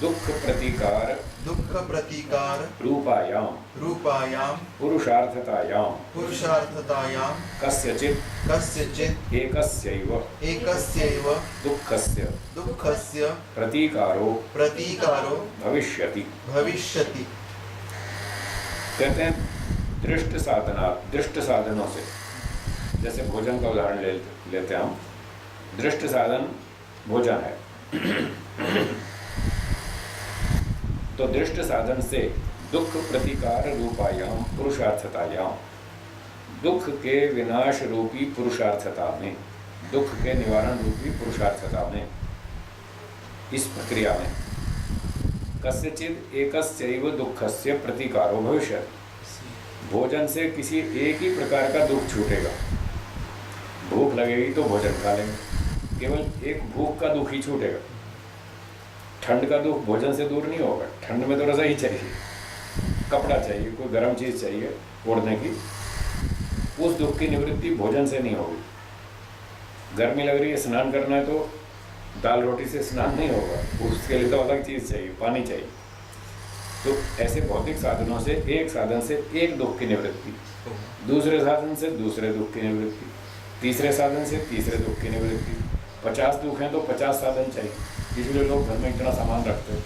दुख प्रतिकार दुख प्रतिकार रूपायाम रूपायाम पुरुषार्थतायाम पुरुषार्थतायां कस्यचित् एकस्यैव एकस्यैव दुःखस्य दुःखस्य प्रतीकारो प्रतीकारो भविष्यति। भविष्यति। कहते हैं दृष्ट साधना, दृष्ट साधनों से, जैसे भोजन का उदाहरण लेते हैं हम। दृष्ट साधन भोजन है तो दृष्ट साधन से दुख प्रतिकार रूपायाम पुरुषार्थतायाम, दुख के विनाश रूपी पुरुषार्थता में, दुख के निवारण रूपी पुरुषार्थता में, इस प्रक्रिया में कस्यचित् एकस्यैव दुःखस्य प्रतिकारो भविष्यति। भोजन से किसी एक ही प्रकार का दुख छूटेगा। भूख लगेगी तो भोजन खा लेंगे, केवल एक भूख का दुख ही छूटेगा। ठंड का दुख भोजन से दूर नहीं होगा। ठंड में तो रज़ाई चाहिए, कपड़ा चाहिए, कोई गर्म चीज़ चाहिए ओढ़ने की। उस दुख की निवृत्ति भोजन से नहीं होगी। गर्मी लग रही है, स्नान करना है, तो दाल रोटी से स्नान नहीं होगा, उसके लिए तो अलग चीज़ चाहिए, पानी चाहिए। तो ऐसे भौतिक साधनों से, एक साधन से एक दुख की निवृत्ति, दूसरे साधन से दूसरे दुख की निवृत्ति, तीसरे साधन से तीसरे दुख की निवृत्ति। 50 दुख हैं तो 50 साधन चाहिए, इसलिए लोग घर में इतना सामान रखते हैं।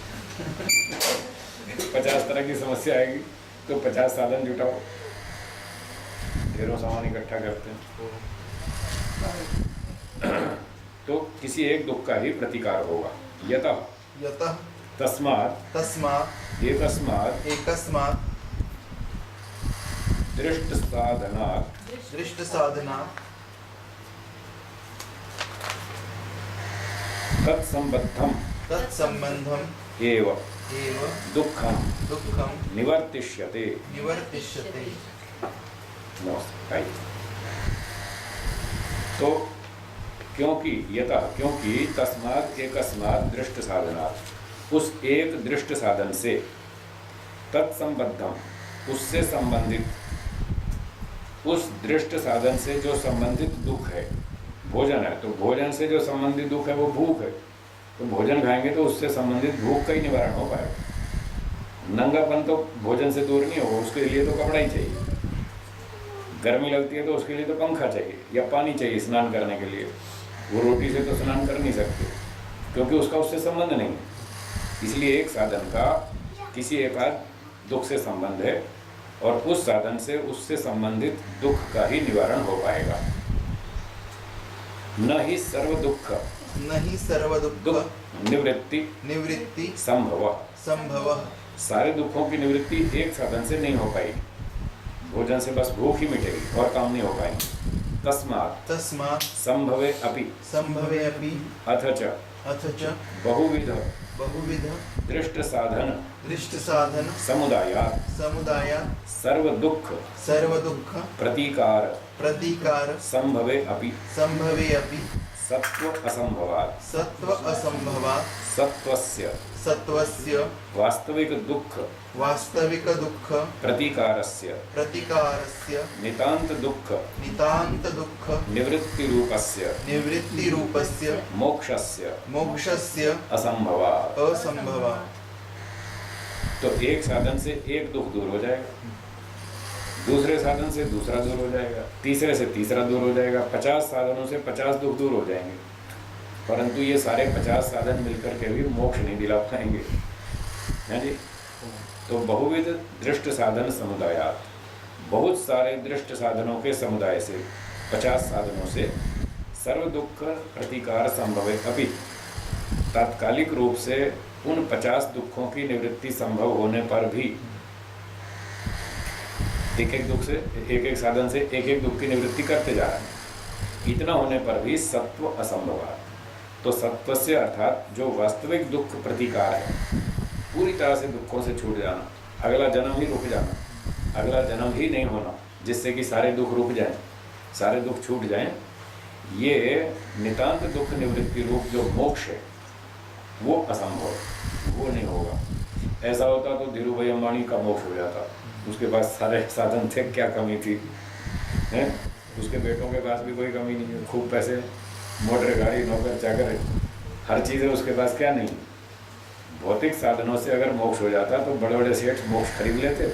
50 तरह की समस्या आएगी तो 50 साधन जुटाओ, ढेरों सामान इकट्ठा करते हैं। तो किसी एक दुख का ही प्रतिकार होगा। यतः यतः तस्मात् तस्मात् एकस्मात् एकस्मात् दृष्ट साधनात् दृष्ट साधना तत्संबद्धम तत्संबंधम एव एव दुःखम दुःखम निवर्तिष्यते। निवर्तिष्यते। नमस्ते। तो क्योंकि यतः, क्योंकि तस्मात् एकस्मात् दृष्ट साधनात्, उस एक दृष्ट साधन से, तत्संबद्धम, उससे संबंधित, उस दृष्ट साधन से जो संबंधित दुख है, भोजन है, तो भोजन से जो संबंधित दुख है वो भूख है। तो भोजन खाएंगे तो उससे संबंधित भूख का ही निवारण हो पाएगा। नंगापन तो भोजन से दूर नहीं होगा, उसके लिए तो कपड़ा ही चाहिए। गर्मी लगती है तो उसके लिए तो पंखा चाहिए या पानी चाहिए स्नान करने के लिए। वो रोटी से तो स्नान कर नहीं सकते क्योंकि उसका उससे संबंध नहीं है। इसलिए एक साधन का किसी एकाध दुख से संबंध है और उस साधन से उससे संबंधित दुख का ही निवारण हो पाएगा। न ही सर्व दुख नहीं सर्व दुख निवृत्ति निवृत्ति संभव। संभव। सारे दुखों की निवृत्ति एक साधन से नहीं हो पाएगी। भोजन से बस भूख ही मिटेगी और काम नहीं हो पाएंगे। तस्मात् तस्मात् संभवे अपि संभवे अपि अथ च बहुविध बहुविध दृष्ट साधन दृष्ट साधन समुदायात् समुदायात् सर्व दुख प्रतिकार प्रतिकार संभवे अपि संभवे अपि सत्व असंभवात् सत्व असंभवात् सत्वस्य सत्वस्य वास्तविक दुख प्रतिकारस्य नितांत दुख निवृत्ति रूपस्य मोक्षस्य असंभवात्। तो एक साधन से एक दुख दूर हो जाएगा, दूसरे साधन से दूसरा दूर हो जाएगा, तीसरे से तीसरा दूर हो जाएगा। 50 साधनों से 50 दुख दूर हो जाएंगे, परंतु ये सारे 50 साधन मिलकर के भी मोक्ष नहीं दिला पाएंगे, है जी। तो बहुविध दृष्ट साधन समुदायात, बहुत सारे दृष्ट साधनों के समुदाय से, 50 साधनों से सर्व दुख प्रतिकार संभव अभी, तात्कालिक रूप से उन 50 दुखों की निवृत्ति संभव होने पर भी, एक एक दुख से, एक एक साधन से एक एक दुख की निवृत्ति करते जा रहे हैं, इतना होने पर भी सत्व असंभव। तो सत्व से अर्थात जो वास्तविक दुख प्रतिकार है, पूरी तरह से दुखों से छूट जाना, अगला जन्म ही रुक जाना, अगला जन्म ही नहीं होना, जिससे कि सारे दुख रुक जाएं, सारे दुख छूट जाएं, ये नितांत दुख निवृत्ति रूप जो मोक्ष है वो असंभव, वो नहीं होगा। ऐसा होता तो धीरू भाई अंबानी का मोक्ष हो जाता, उसके पास सारे साधन थे, क्या कमी थी, हैं? उसके बेटों के पास भी कोई कमी नहीं है, खूब पैसे, मोटर गाड़ी, नौकर चाकर, हर चीज़ है उसके पास, क्या नहीं। भौतिक साधनों से अगर मोक्ष हो जाता तो बड़े बड़े सेठ मोक्ष खरीद लेते,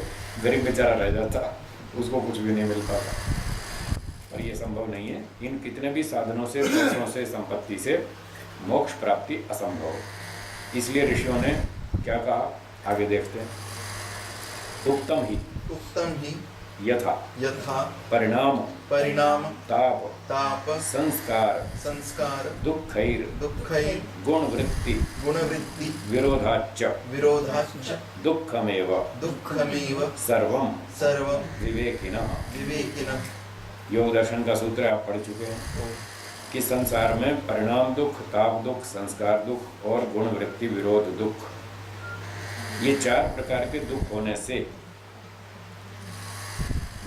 गरीब बेचारा रह जाता, उसको कुछ भी नहीं मिल पाता। और ये संभव नहीं है। इन कितने भी साधनों से, पैसों से, संपत्ति से मोक्ष प्राप्ति असंभव। इसलिए ऋषियों ने क्या कहा, आगे देखते हैं। उक्तम ही यथा यथा परिणाम परिणाम ताप ताप संस्कार दुःखैर गुणवृत्ति विरोधाच्च दुःखमेव सर्वं विवेकिनः। योग दर्शन का सूत्र आप पढ़ चुके हैं कि संसार में परिणाम दुख, ताप दुख, संस्कार दुख और गुणवृत्ति विरोध दुख, ये 4 प्रकार के दुख होने से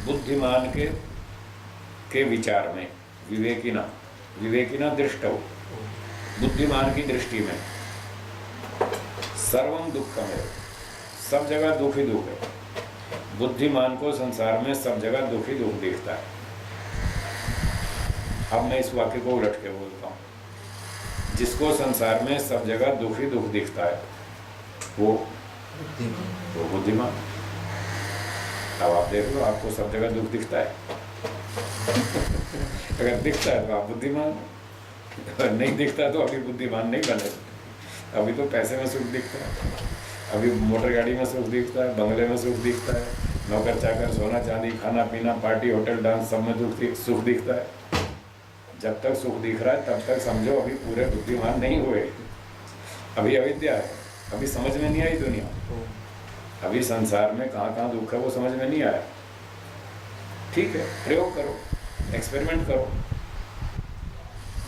बुद्धिमान के विचार में, विवेकिना दृष्टौ, बुद्धिमान की दृष्टि में सर्वम दुखम है, सब जगह दुख ही दुख है। बुद्धिमान को संसार में सब जगह दुख ही दुख दिखता है। अब मैं इस वाक्य को उलट के बोलता हूँ। जिसको संसार में सब जगह दुख ही दुख दिखता है वो बुद्धिमान। अब आप देख लो, आपको सब जगह दुख दिखता है अगर दिखता है तो आप बुद्धिमान, अगर नहीं दिखता तो अभी बुद्धिमान नहीं बने। अभी तो पैसे में सुख दिखता है, अभी मोटर गाड़ी में सुख दिखता है, बंगले में सुख दिखता है, नौकर चाकर, सोना चांदी, खाना पीना, पार्टी, होटल, डांस, सब में सुख दिखता है। जब तक सुख दिख रहा है तब तक समझो अभी पूरे बुद्धिमान नहीं हुए, अभी अविद्या है, अभी समझ में नहीं आई दुनिया। अभी संसार में कहाँ कहाँ दुख है वो समझ में नहीं आया। ठीक है, प्रयोग करो, एक्सपेरिमेंट करो,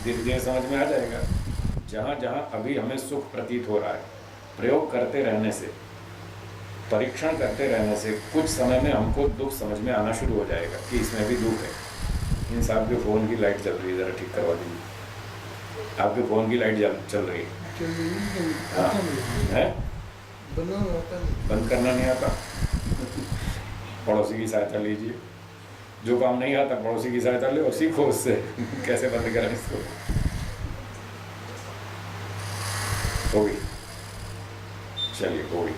धीरे धीरे समझ में आ जाएगा। जहाँ जहाँ अभी हमें सुख प्रतीत हो रहा है, प्रयोग करते रहने से, परीक्षण करते रहने से कुछ समय में हमको दुख समझ में आना शुरू हो जाएगा कि इसमें भी दुख है। इन साहब के फ़ोन की लाइट चल रही है, ज़रा ठीक करवा दीजिए। आपके फ़ोन की लाइट चल रही है, हाँ है, बंद करना नहीं आता पड़ोसी की सहायता लीजिए। जो काम नहीं आता पड़ोसी की सहायता ले और सीखो उससे कैसे बंद करें इसको। हो गई, चलिए हो गई।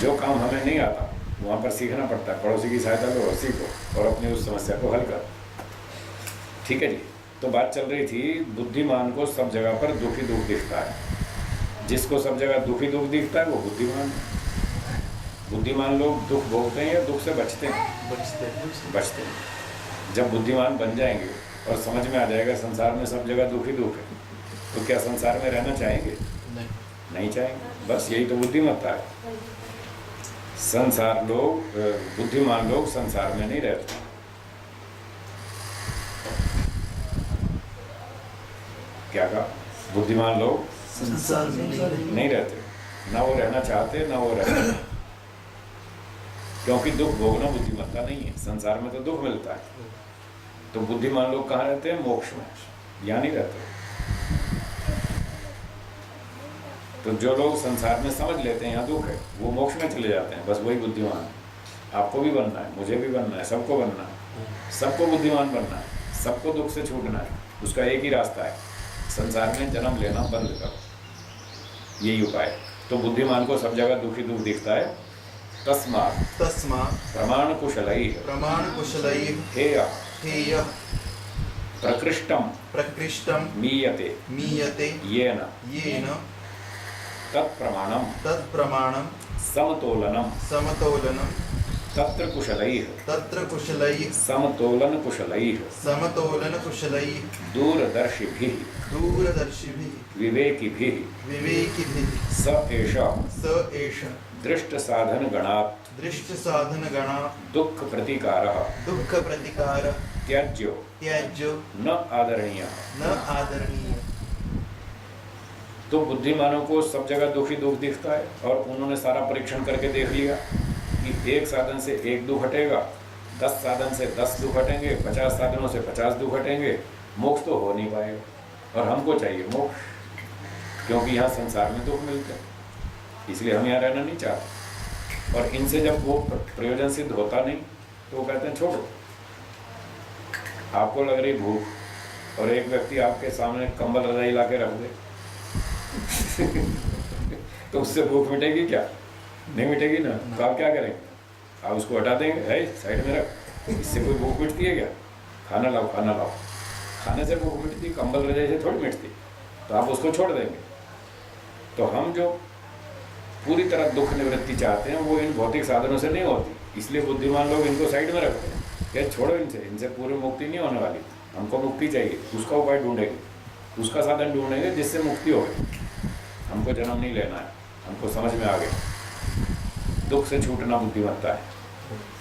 जो काम हमें नहीं आता वहाँ पर सीखना पड़ता है, पड़ोसी की सहायता लो और सीखो और अपनी उस समस्या को हल करो। ठीक है जी। तो बात चल रही थी, बुद्धिमान को सब जगह पर दुख ही दुख दिखता है। जिसको सब जगह दुख ही दुख दिखता है वो बुद्धिमान है। बुद्धिमान लोग दुख भोगते हैं या दुख से बचते हैं? बचते हैं। जब बुद्धिमान बन जाएंगे और समझ में आ जाएगा संसार में सब जगह दुख ही दुख है, तो क्या संसार में रहना चाहेंगे? नहीं चाहेंगे। बस यही तो बुद्धिमत्ता है। संसार लोग, बुद्धिमान लोग संसार में नहीं रहते। क्या कहा? बुद्धिमान लोग संसार में नहीं रहते, ना वो रहना चाहते ना वो रहते, क्योंकि दुख भोगना बुद्धिमत्ता नहीं है। संसार में तो दुख मिलता है। तो बुद्धिमान लोग कहाँ रहते हैं? मोक्ष में, यहाँ नहीं रहते। तो जो लोग संसार में समझ लेते हैं यहाँ दुख है, वो मोक्ष में चले जाते हैं। बस वही बुद्धिमान है। आपको भी बनना है, मुझे भी बनना है, सबको बनना है, सबको बुद्धिमान बनना है, सबको दुख से छूटना है। उसका एक ही रास्ता है, संसार में जन्म लेना बंद करो, यही उपाय। तो बुद्धिमान को सब जगह दुख ही दुख दिखता है। तस्मात् प्रमाण कुशलैः हेय प्रकृष्टम मीयते येन तत्प्रमाणम समतोलनम तत्र कुशलैः समतोलन कुशलैः दूरदर्शिभिः विवेकिभिः स एष दृष्ट साधन गणात् दुख प्रतिकारः त्याज्यो न आदरणीय। तो बुद्धिमानों को सब जगह दुख ही दुख दिखता है और उन्होंने सारा परीक्षण करके देख लिया कि एक साधन से एक दुख हटेगा, 10 साधन से 10 दुख हटेंगे, 50 साधनों से 50 दुख हटेंगे, मोक्ष तो हो नहीं पाएगा। और हमको चाहिए मोक्ष, क्योंकि यहाँ संसार में दुख मिलते हैं, इसलिए हम यहाँ रहना नहीं चाहते। और इनसे जब वो प्रयोजन सिद्ध होता नहीं तो वो कहते हैं छोड़ो। आपको लग रही भूख और एक व्यक्ति आपके सामने कंबल रजाई ला के रख दे तो उससे भूख मिटेगी क्या? नहीं मिटेगी ना। तो आप क्या करेंगे? आप उसको हटा देंगे, है साइड में रख, इससे कोई भूख मिटती है क्या? खाना लाओ, खाना लाओ। खाने से भूख मिटती, कंबल रजाई से थोड़ी मिटती। तो आप उसको छोड़ देंगे। तो हम जो पूरी तरह दुख निवृत्ति चाहते हैं वो इन भौतिक साधनों से नहीं होती, इसलिए बुद्धिमान लोग इनको साइड में रखते हैं। क्या छोड़ो इनसे पूरी मुक्ति नहीं होने वाली, हमको मुक्ति चाहिए, उसका उपाय ढूंढेंगे, उसका साधन ढूंढेंगे जिससे मुक्ति हो गई। हमको जन्म नहीं लेना है, हमको समझ में आ गया दुख से छूटना बुद्धिमत्ता है।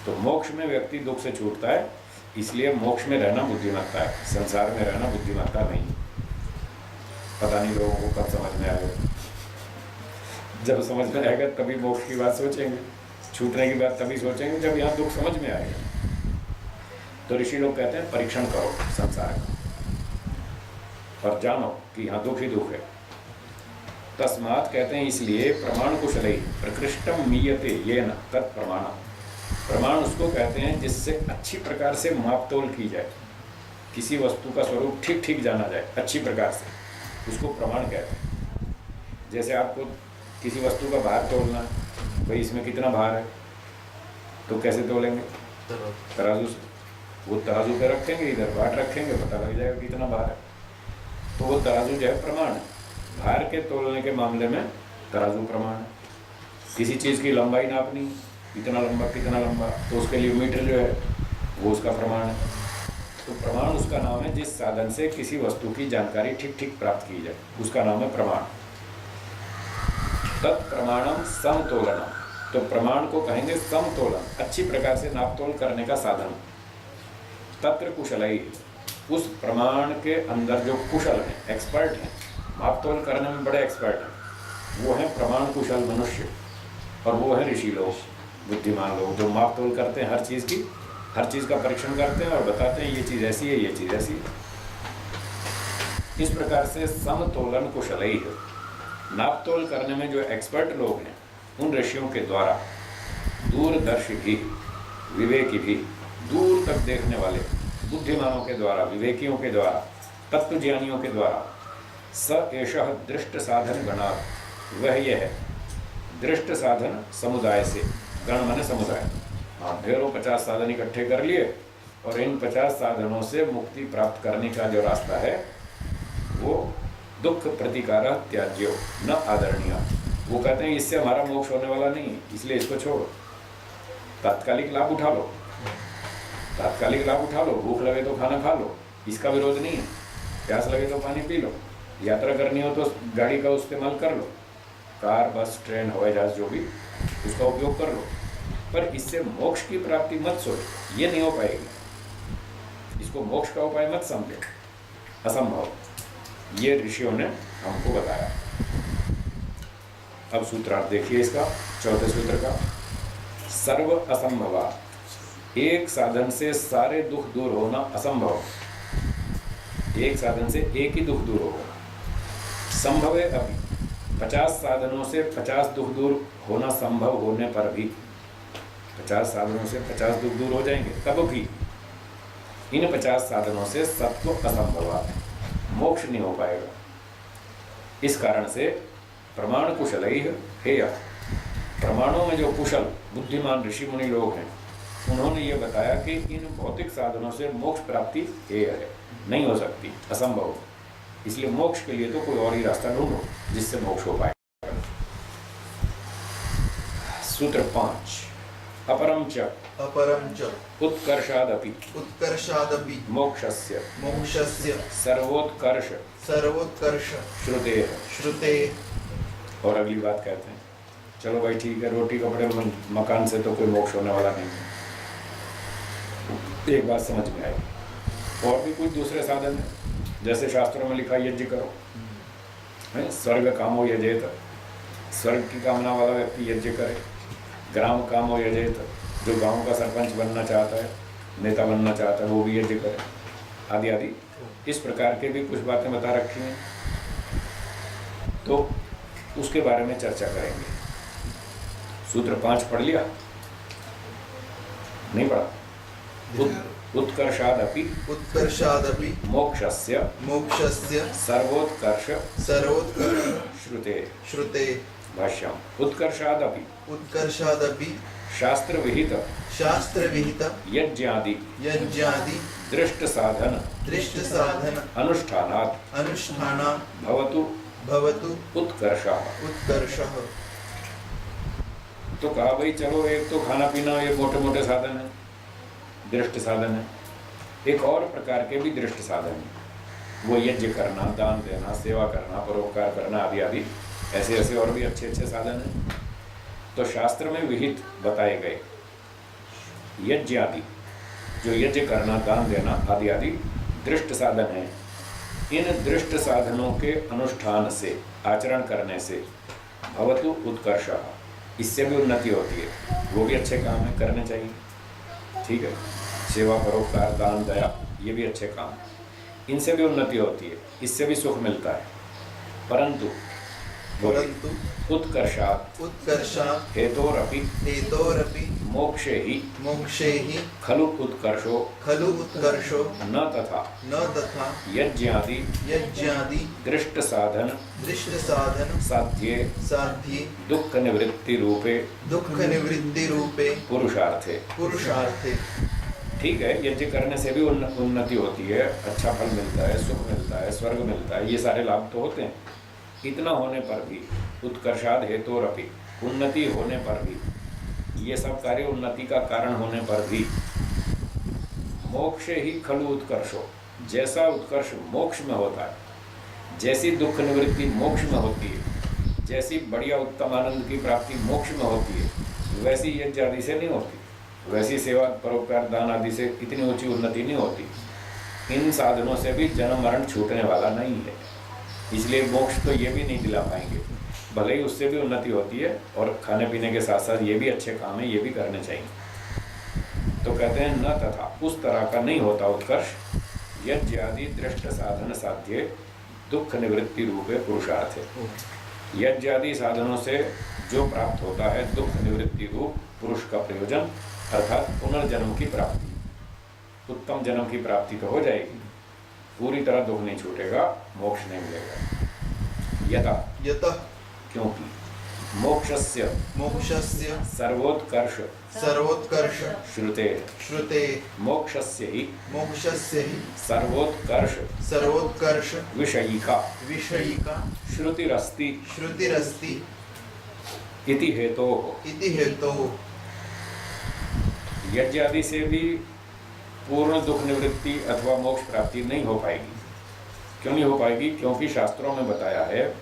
तो मोक्ष में व्यक्ति दुख से छूटता है, इसलिए मोक्ष में रहना बुद्धिमत्ता है, संसार में रहना बुद्धिमत्ता नहीं। पता नहीं लोगों को कब समझ में आएगा। जब समझ में आएगा तभी मोक्ष की बात सोचेंगे, छूटने की बात तभी सोचेंगे जब यहाँ दुख समझ में आएगा। तो ऋषि लोग कहते हैं परीक्षण करो संसार का और जानो कि यहाँ दुख ही दुख है। तस्मात् कहते हैं इसलिए प्रमाण कुशलई प्रकृष्टम मीयते ये न तत् प्रमाणम। प्रमाण उसको कहते हैं जिससे अच्छी प्रकार से मापतोल की जाए, किसी वस्तु का स्वरूप ठीक ठीक जाना जाए अच्छी प्रकार से, उसको प्रमाण कहते हैं। जैसे आपको किसी वस्तु का भार तोलना है, भाई इसमें कितना भार है, तो कैसे तोलेंगे? तराजू से। वो तराजू पे रखेंगे, इधर बाट रखेंगे, पता लग जाएगा कितना भार है। तो वो तराजू जो है प्रमाण है। भार के तोलने के मामले में तराजू प्रमाण है। किसी चीज़ की लंबाई नापनी, कितना लंबा कितना लंबा, तो उसके लिए मीटर जो है वो उसका प्रमाण है। तो प्रमाण उसका नाम है जिस साधन से किसी वस्तु की जानकारी ठीक ठीक प्राप्त की जाए, उसका नाम है प्रमाण। तत्प्रमाणम समतोलनम। तो प्रमाण को कहेंगे समतोलन, अच्छी प्रकार से नापतोल करने का साधन। तत्र कुशलई, उस प्रमाण के अंदर जो कुशल हैं, एक्सपर्ट हैं, मापतोल करने में बड़े एक्सपर्ट हैं, वो हैं प्रमाण कुशल मनुष्य। और वो है ऋषि लोग, बुद्धिमान लोग, जो मापतोल करते हैं हर चीज़ की, हर चीज़ का परीक्षण करते हैं और बताते हैं ये चीज़ ऐसी है, ये चीज़ ऐसी है। इस प्रकार से समतोलन कुशलई है। नापतोल करने में जो एक्सपर्ट लोग हैं उन ऋषियों के द्वारा दूरदर्शी भी, विवेकी भी, दूर तक देखने वाले बुद्धिमानों के द्वारा, विवेकियों के द्वारा, तत्वज्ञानियों के द्वारा स एषः दृष्ट साधन गणा, वह यह है दृष्ट साधन समुदाय से, गण माने समुदाय। हाँ, ढेरों 50 साधन इकट्ठे कर लिए और इन 50 साधनों से मुक्ति प्राप्त करने का जो रास्ता है वो दुख प्रतिकार त्याज्यो न आदरणीय। वो कहते हैं इससे हमारा मोक्ष होने वाला नहीं, इसलिए इसको छोड़ो। तात्कालिक लाभ उठा लो, तात्कालिक लाभ उठा लो, भूख लगे तो खाना खा लो, इसका विरोध नहीं है। प्यास लगे तो पानी पी लो, यात्रा करनी हो तो गाड़ी का इस्तेमाल कर लो, कार, बस, ट्रेन, हवाई जहाज जो भी, उसका उपयोग कर लो। पर इससे मोक्ष की प्राप्ति मत सोचो, ये नहीं हो पाएगी। इसको मोक्ष का उपाय मत समझो, असंभव। ये ऋषियों ने हमको बताया। अब सूत्रार्थ देखिए इसका, चौथे सूत्र का। सर्व असंभवा, एक साधन से सारे दुख दूर होना असंभव। एक साधन से एक ही दुख दूर होगा। संभव है अभी 50 साधनों से 50 दुख दूर होना संभव होने पर भी, 50 साधनों से 50 दुख दूर हो जाएंगे तब भी इन 50 साधनों से सबको असंभव है, मोक्ष नहीं हो पाएगा। इस कारण से प्रमाण कुशल ही है। प्रमाणों में जो कुशल बुद्धिमान ऋषि मुनि लोग हैं उन्होंने ये बताया कि इन भौतिक साधनों से मोक्ष प्राप्ति हेय है, नहीं हो सकती, असंभव। इसलिए मोक्ष के लिए तो कोई और ही रास्ता ढूंढो जिससे मोक्ष हो पाए। सूत्र 5। अपरम च उत्कर्षादपि मोक्षस्य सर्वोत्कर्ष श्रुते। और अगली बात कहते हैं, चलो भाई ठीक है, रोटी कपड़े मकान से तो कोई मोक्ष होने वाला नहीं है, एक बात समझ में आई। और भी कुछ दूसरे साधन है, जैसे शास्त्रों में लिखा यज्ञ करो, है स्वर्ग कामो यजेत, स्वर्ग की कामना वाला व्यक्ति यज्ञ करे। ग्राम कामो यजेत, जो गांव का सरपंच बनना चाहता है, नेता बनना चाहता है, वो भी यज्ञ करे, आदि आदि। इस प्रकार के भी कुछ बातें बता रखी हैं, तो उसके बारे में चर्चा करेंगे। सूत्र 5 पढ़ लिया? नहीं पढ़ा? उत्कर्षादपि उत्कर्षादपि मोक्षस्य मोक्षस्य सर्वोत्कर्ष सर्वोत्कर्ष श्रुते। श्रुते। भाष्यम् उत्कर्षादपि उत्कर्षादपि शास्त्र विहित शास्त्रविहित यज्ञादि यज्ञादि दृष्ट साधन दृष्ट साधन अनुष्ठानात् अनुष्ठानात् भवतु भवतु उत्कर्षः। उत्कर्षः। तो कहा भाई चलो एक तो खाना पीना ये मोटे मोटे साधन है, दृष्ट साधन है, एक और प्रकार के भी दृष्ट साधन है, वो यज्ञ करना, दान देना, सेवा करना, परोपकार करना आदि आदि ऐसे ऐसे और भी अच्छे अच्छे साधन हैं। तो शास्त्र में विहित बताए गए यज्ञ आदि, जो यज्ञ करना, दान देना आदि आदि दृष्ट साधन है। इन दृष्ट साधनों के अनुष्ठान से, आचरण करने से भवतु उत्कर्षः, इससे भी उन्नति होती है। वो भी अच्छे काम है, करने चाहिए, ठीक है। सेवा, परोपकार, दान, दया, ये भी अच्छे काम, इनसे भी उन्नति होती है, इससे भी सुख मिलता है। परंतु उत्कर्षात् उत्कर्षात् हेतोरपि हेतोरपि मोक्षे ही मोक्षे ही खलु उत्कर्षो खलु उत्कर्षो न तथा न तथा यज्ञादि यज्ञादि दृष्ट साधन दृष्ट साधन साध्ये साध्ये दुख निवृत्ति रूपे दुख निवृत्ति रूपे पुरुषार्थे। पुरुषार्थे। ठीक है, यज्ञ करने से भी उन्नति होती है, अच्छा फल मिलता है, सुख मिलता है, स्वर्ग मिलता है, ये सारे लाभ तो होते हैं। इतना होने पर भी उत्कर्षाद हेतोरपि, उन्नति होने पर भी, ये सब कार्य उन्नति का कारण होने पर भी मोक्षे ही खलु उत्कर्षो, जैसा उत्कर्ष मोक्ष में होता है, जैसी दुख निवृत्ति मोक्ष में होती है, जैसी बढ़िया उत्तम आनंद की प्राप्ति मोक्ष में होती है, वैसी यज्ञ आदि से नहीं होती, वैसी सेवा, परोपकार, दान आदि से इतनी ऊंची उन्नति नहीं होती। इन साधनों से भी जन्म मरण छूटने वाला नहीं है, इसलिए मोक्ष तो ये भी नहीं दिला पाएंगे। भले ही उससे भी उन्नति होती है, और खाने पीने के साथ साथ ये भी अच्छे काम है, ये भी करने चाहिए। तो कहते हैं न तथा, उस तरह का नहीं होता उत्कर्ष यज्ञ आदि दृष्ट साधन साध्य दुख निवृत्ति रूपे पुरुषार्थ है। यज्ञ आदि साधनों से जो प्राप्त होता है दुख निवृत्ति रूप पुरुष का प्रयोजन, अर्थात पुनर्जन्म की प्राप्ति, उत्तम जन्म की प्राप्ति तो हो जाएगी, पूरी तरह दुख नहीं छूटेगा, मोक्ष नहीं मिलेगा। यथा यतः क्योंकि मोक्षस्य मोक्षस्य सर्वोत्कर्ष सर्वोत्कर्ष श्रुते श्रुते मोक्षस्य ही मोक्षस्य ही सर्वोत्कर्ष सर्वोत्कर्ष विषयिका विषयिका श्रुतिरस्ति श्रुतिरस्ति इति हेतोः। इति हेतोः। यज्ञ आदि से भी पूर्ण दुख निवृत्ति अथवा मोक्ष प्राप्ति नहीं हो पाएगी। क्यों नहीं हो पाएगी? क्योंकि शास्त्रों में बताया है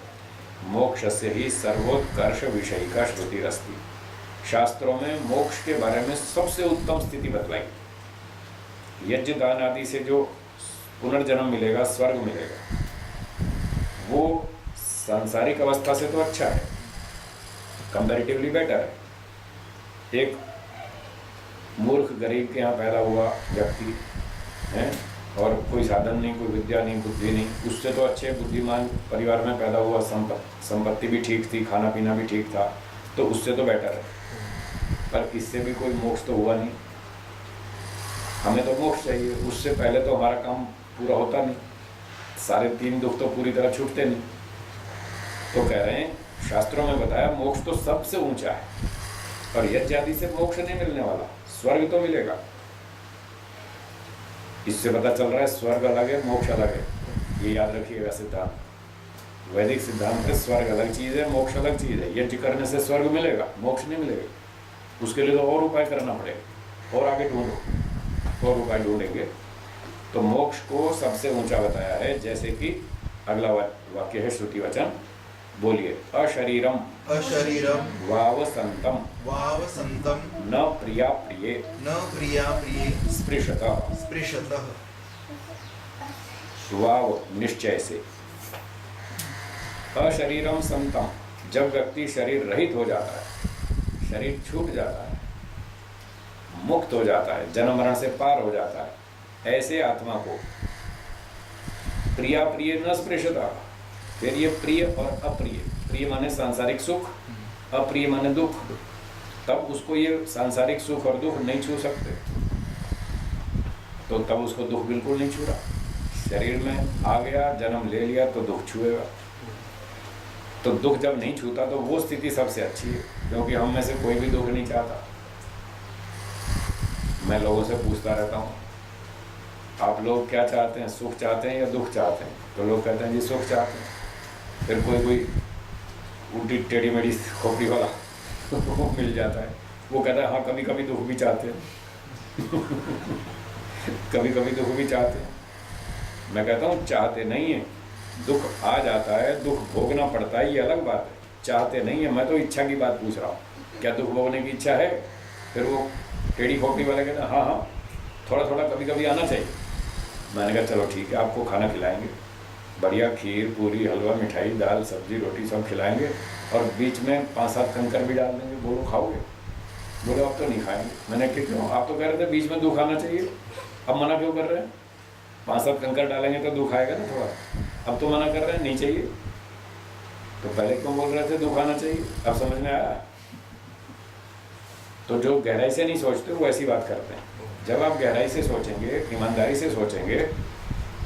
मोक्ष से ही सर्वोत्कर्ष विषय का श्रुतिरस्ति। शास्त्रों में मोक्ष के बारे में सबसे उत्तम स्थिति बतलाई। यज्ञ दान आदि से जो पुनर्जन्म मिलेगा, स्वर्ग मिलेगा, वो सांसारिक अवस्था से तो अच्छा है, कंपैरेटिवली बेटर है। एक मूर्ख गरीब के यहाँ पैदा हुआ व्यक्ति है, और कोई साधन नहीं, कोई विद्या नहीं, बुद्धि नहीं, उससे तो अच्छे बुद्धिमान परिवार में पैदा हुआ, संपत्ति भी ठीक थी, खाना पीना भी ठीक था, तो उससे तो बेटर है। पर इससे भी कोई मोक्ष तो हुआ नहीं। हमें तो मोक्ष चाहिए, उससे पहले तो हमारा काम पूरा होता नहीं, सारे 3 दुख तो पूरी तरह छूटते नहीं। तो कह रहे हैं शास्त्रों में बताया मोक्ष तो सबसे ऊंचा है, और यज्ञ आदि से मोक्ष नहीं मिलने वाला, स्वर्ग तो मिलेगा। इससे पता चल रहा है स्वर्ग अलग है, मोक्ष अलग है। ये याद रखिएगा सिद्धांत, वैदिक सिद्धांत में स्वर्ग अलग चीज़ है, मोक्ष अलग चीज़ है। यज्ञ करने से स्वर्ग मिलेगा, मोक्ष नहीं मिलेगा। उसके लिए तो और उपाय करना पड़ेगा, और आगे ढूंढो, और उपाय ढूंढेंगे तो मोक्ष को सबसे ऊंचा बताया है। जैसे कि अगला वाक्य है श्रुति वचन, बोलिए, अशरीरम अशरीरम वावसंतम वावसंतम न प्रिया प्रिये न प्रिया प्रिये स्पृशतः। स्पृशतः। वाव निश्चय से, अशरीरम संतम, जब व्यक्ति शरीर रहित हो जाता है, शरीर छूट जाता है, मुक्त हो जाता है, जन्म मरण से पार हो जाता है, ऐसे आत्मा को प्रिया प्रिय न स्पृशतः। फिर ये प्रिय और अप्रिय, प्रिय माने सांसारिक सुख, अप्रिय माने दुख, तब उसको ये सांसारिक सुख और दुख नहीं छू सकते। तो तब उसको दुख बिल्कुल नहीं छू रहा। शरीर में आ गया, जन्म ले लिया तो दुख छुएगा। तो दुख जब नहीं छूता तो वो स्थिति सबसे अच्छी है, क्योंकि हम में से कोई भी दुख नहीं चाहता। मैं लोगों से पूछता रहता हूँ, आप लोग क्या चाहते हैं, सुख चाहते हैं या दुख चाहते हैं? तो लोग कहते हैं जी सुख चाहते हैं। फिर कोई उल्टी टेढ़ी मेढ़ी खोपड़ी वाला वो मिल जाता है, वो कहता है हाँ कभी कभी दुख भी चाहते हैं कभी कभी दुख भी चाहते हैं। मैं कहता हूँ चाहते नहीं है, दुख आ जाता है, दुख भोगना पड़ता है, ये अलग बात है। चाहते नहीं है, मैं तो इच्छा की बात पूछ रहा हूँ, क्या दुख भोगने की इच्छा है? फिर वो टेढ़ी खोपड़ी वाले कहते हैं हाँ हाँ थोड़ा थोड़ा कभी कभी आना चाहिए। मैंने कहा चलो ठीक है, आपको खाना खिलाएंगे, बढ़िया खीर पूरी हलवा मिठाई दाल सब्जी रोटी सब खिलाएंगे, और बीच में 5-7 कंकर भी डाल देंगे। बोलो खाओगे? बोले अब तो नहीं खाएंगे। मैंने कि क्यों? आप तो कह रहे थे बीच में दुख आना चाहिए, अब मना क्यों कर रहे हैं? 5-7 कंकर डालेंगे तो दुख आएगा ना थोड़ा, अब तो मना कर रहे हैं नहीं चाहिए। तो पहले क्यों बोल रहे थे दुख आना चाहिए? अब समझ में आया? तो जो गहराई से नहीं सोचते वो ऐसी बात करते हैं। जब आप गहराई से सोचेंगे, ईमानदारी से सोचेंगे,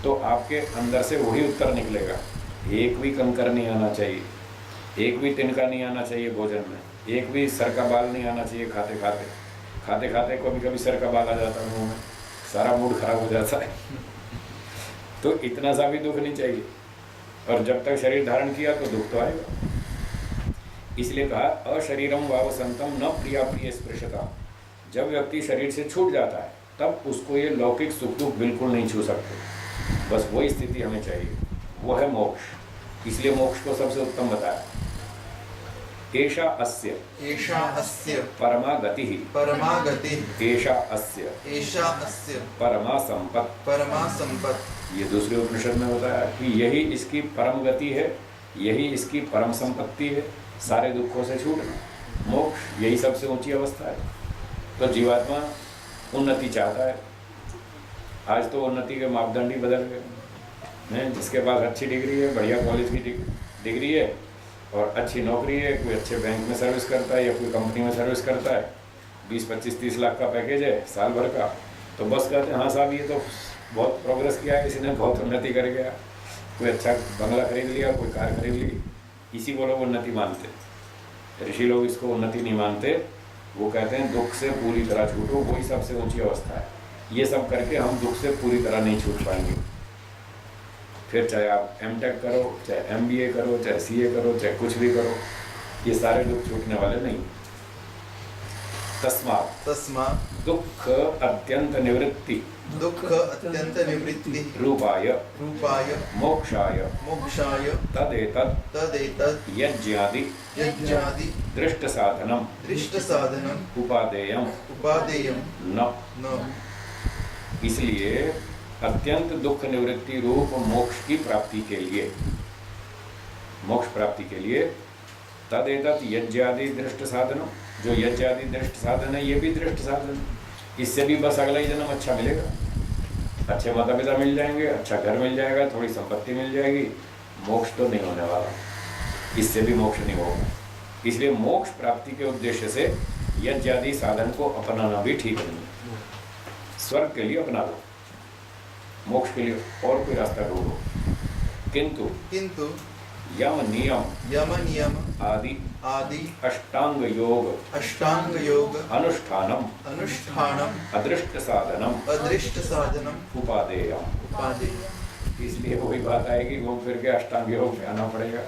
तो आपके अंदर से वही उत्तर निकलेगा। एक भी कंकर नहीं आना चाहिए, एक भी तिनका नहीं आना चाहिए भोजन में, एक भी सर का बाल नहीं आना चाहिए। खाते खाते कभी कभी सर का बाल आ जाता है मुंह में, सारा मूड खराब हो जाता है तो इतना सा भी दुख नहीं चाहिए। और जब तक शरीर धारण किया तो दुख तो आएगा। इसलिए कहा अशरीरम वावसंतम न प्रिया प्रिय स्पृशता। जब व्यक्ति शरीर से छूट जाता है तब उसको ये लौकिक सुख दुख बिल्कुल नहीं छू सकते। बस वही स्थिति हमें चाहिए, वो है मोक्ष। इसलिए मोक्ष को सबसे उत्तम बताया। एषा अस्य परमा गति एषा अस्य परमा संपत्। ये दूसरे उपनिषद में बताया कि यही इसकी परम गति है, यही इसकी परम संपत्ति है, सारे दुखों से छूटना। मोक्ष यही सबसे ऊंची अवस्था है। तो जीवात्मा उन्नति चाहता है। आज तो उन्नति के मापदंड ही बदल गए। जिसके पास अच्छी डिग्री है, बढ़िया कॉलेज की डिग्री है और अच्छी नौकरी है, कोई अच्छे बैंक में सर्विस करता है या कोई कंपनी में सर्विस करता है, 20-25-30 लाख का पैकेज है साल भर का, तो बस कहते हैं हाँ साहब ये तो बहुत प्रोग्रेस किया है, किसी ने बहुत उन्नति कर गया। कोई अच्छा बंगला खरीद लिया, कोई कार खरीद ली, इसी को लोग उन्नति मानते। ऋषि लोग इसको उन्नति नहीं मानते। वो कहते हैं दुख से पूरी तरह छूटो, वही सबसे ऊंची अवस्था है। ये सब करके हम दुख से पूरी तरह नहीं छूट पाएंगे। फिर चाहे आप M.Tech करो, चाहे MBA करो, चाहे CA करो, चाहे कुछ भी करो, ये सारे दुख छूटने वाले नहीं। तस्मात् दुख अत्यंत निवृत्ति रूपाय मोक्षाय तदेतत् यज्ञादि दृष्ट साधनम उपादेयम न। इसलिए अत्यंत दुख निवृत्ति रूप मोक्ष की प्राप्ति के लिए, मोक्ष प्राप्ति के लिए तदेतत् यज्ञादि दृष्ट साधनम, जो यज्ञादि दृष्ट साधन है ये भी दृष्ट साधन। इससे भी बस अगला ही जन्म अच्छा मिलेगा, अच्छे माता पिता मिल जाएंगे, अच्छा घर मिल जाएगा, थोड़ी संपत्ति मिल जाएगी। मोक्ष तो नहीं होने वाला, इससे भी मोक्ष नहीं होगा। इसलिए मोक्ष प्राप्ति के उद्देश्य से यज्ञादि साधन को अपनाना भी ठीक नहीं है। स्वर्ग के लिए अपना लो, मोक्ष के लिए और कोई रास्ता ढूंढो। किंतु यम नियम आदि अष्टांग योग अनुष्ठानम अदृष्ट साधनम उपादेयम। इसलिए वही बात आएगी, घूम फिर के अष्टांग योग पे आना पड़ेगा।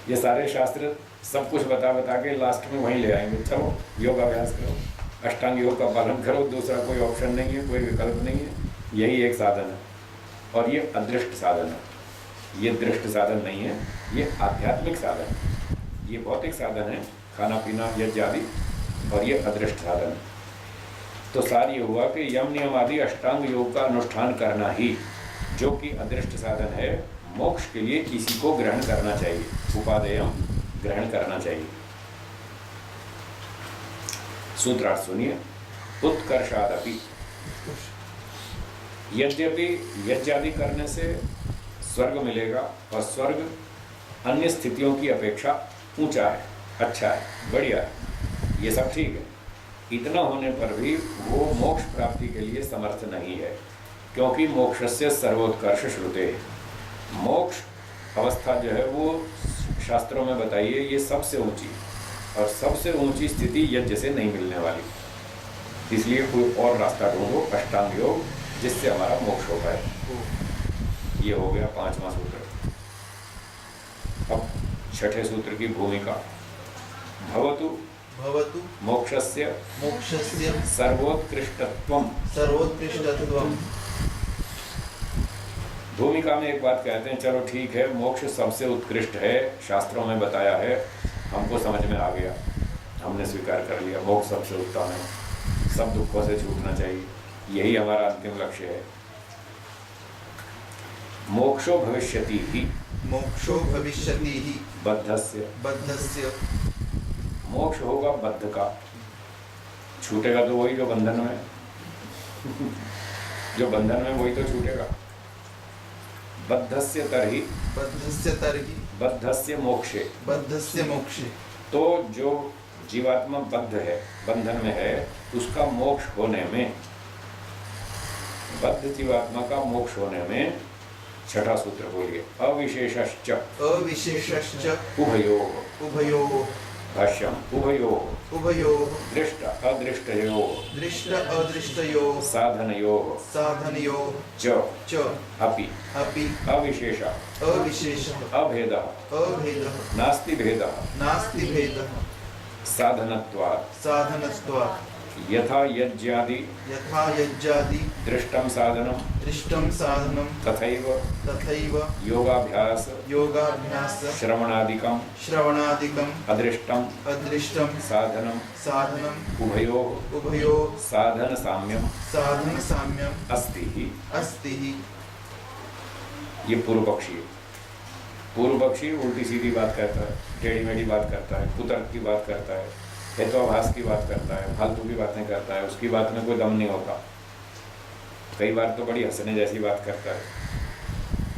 ये सारे शास्त्र सब कुछ बता के लास्ट में वहीं ले आएंगे, चलो योगाभ्यास करो, अष्टांग योग का पालन करो, दूसरा कोई ऑप्शन नहीं है, कोई विकल्प नहीं है, यही एक साधन है। और ये अदृष्ट साधन है, ये दृष्ट साधन नहीं है, ये आध्यात्मिक साधन है। ये भौतिक साधन है, खाना पीना यज्ञ आदि, और ये अदृष्ट साधन है। तो सार ये हुआ कि यम नियम आदि अष्टांग योग का अनुष्ठान करना ही, जो कि अदृष्ट साधन है, मोक्ष के लिए इसी को ग्रहण करना चाहिए, उपादेयम ग्रहण करना चाहिए। सूत्रार्थ सुनिए। उत्कर्षादपि, यद्यपि यज्ञ आदि करने से स्वर्ग मिलेगा और स्वर्ग अन्य स्थितियों की अपेक्षा ऊंचा है, अच्छा है, बढ़िया है, ये सब ठीक है। इतना होने पर भी वो मोक्ष प्राप्ति के लिए समर्थ नहीं है। क्योंकि मोक्षस्य सर्वोत्कर्ष श्रुते, मोक्ष अवस्था जो है वो शास्त्रों में बताई है ये सबसे ऊंची, और सबसे ऊंची स्थिति यज्ञ से नहीं मिलने वाली। इसलिए कोई और रास्ता ढूंढो, अष्टांग योग, जिससे हमारा मोक्ष हो पाए। ये हो गया 5वां सूत्र। अब 6ठे सूत्र की भूमिका। भवतु भवतु मोक्षस्य मोक्षस्य सर्वोत्कृष्टत्वम्। सर्वोत्कृष्टत्वम्। भूमिका में एक बात कहते हैं, चलो ठीक है, मोक्ष सबसे उत्कृष्ट है, शास्त्रों में बताया है, हमको समझ में आ गया, हमने स्वीकार कर लिया, मोक्ष सबसे उत्तम है, सब दुखों से छूटना चाहिए, यही हमारा अंतिम लक्ष्य है। मोक्षो भविष्यति ही मोक्षो भविष्यति ही बद्धस्य। बद्धस्य। मोक्ष होगा बद्ध का, छूटेगा तो वही जो बंधन में जो बंधन में वही तो छूटेगा। बद्धस्य तर्हि बद्धस्य तर्हि बद्धस्य मोक्षे। बद्धस्य मोक्षे। तो जो जीवात्मा बद्ध है, बंधन में है, उसका मोक्ष होने में, बद्ध जीवात्मा का मोक्ष होने में, 6ठा सूत्र बोलिए, अविशेषश्च। अविशेषश्च उभयोः। उभयोः। भाष्यम उभयोः। उभयोः। दृष्ट अदृष्टयोः। दृष्ट अदृष्टयोः। साधनयोः। साधनयोः। च अपि अपि अविशेष अविशेषः अभेदः अभेदः नास्ति भेदः नास्ति भेदः साधनत्वात्। साधनत्वात्। यथा यज्ञादि यथा यज्ञादि दृष्टं साधनं दृष्टं साधनं तथैव तथैव योगाभ्यास योगाभ्यास श्रवणादिकं श्रवणादिकम् अदृष्टं अदृष्टं साधनं साधनम् उभयोः उभयोः साधन साम्यम साधन साम्यम् अस्ति ही। अस्ति ही। ये पूर्व पक्षी है। पूर्व पक्षी उल्टी सीधी बात करता है, टेढ़ी मेढ़ी बात करता है, कुतर्क की बात करता है, हेतुआभास की बात करता है, फालतू की बातें करता है, उसकी बात में कोई दम नहीं होता। कई बार तो बड़ी हंसने जैसी बात करता है,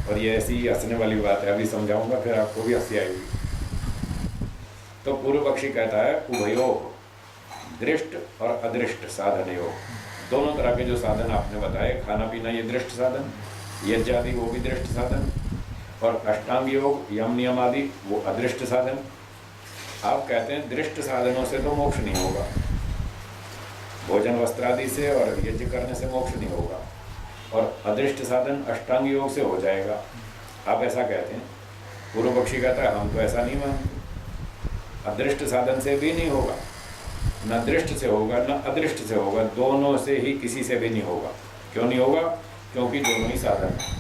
और ये ऐसी ही हंसने वाली बात है, अभी समझाऊंगा, फिर आपको भी हंसी आएगी। तो पूर्व पक्षी कहता है उभयोः, दृष्ट और अदृष्ट साधनयोः, दोनों तरह के जो साधन आपने बताए, खाना पीना ये दृष्ट साधन, यज्ञ आदि वो भी दृष्ट साधन, और अष्टांग योग यम नियम आदि वो अदृष्ट साधन। आप कहते हैं दृष्ट साधनों से तो मोक्ष नहीं होगा, भोजन वस्त्र आदि से और यज्ञ करने से मोक्ष नहीं होगा, और अदृष्ट साधन अष्टांग योग से हो जाएगा, आप ऐसा कहते हैं। पूर्व पक्षी कहता है हम तो ऐसा नहीं मानते, अदृष्ट साधन से भी नहीं होगा, न दृष्ट से होगा न अदृष्ट से होगा, दोनों से ही किसी से भी नहीं होगा। क्यों नहीं होगा? क्योंकि दोनों ही साधन है,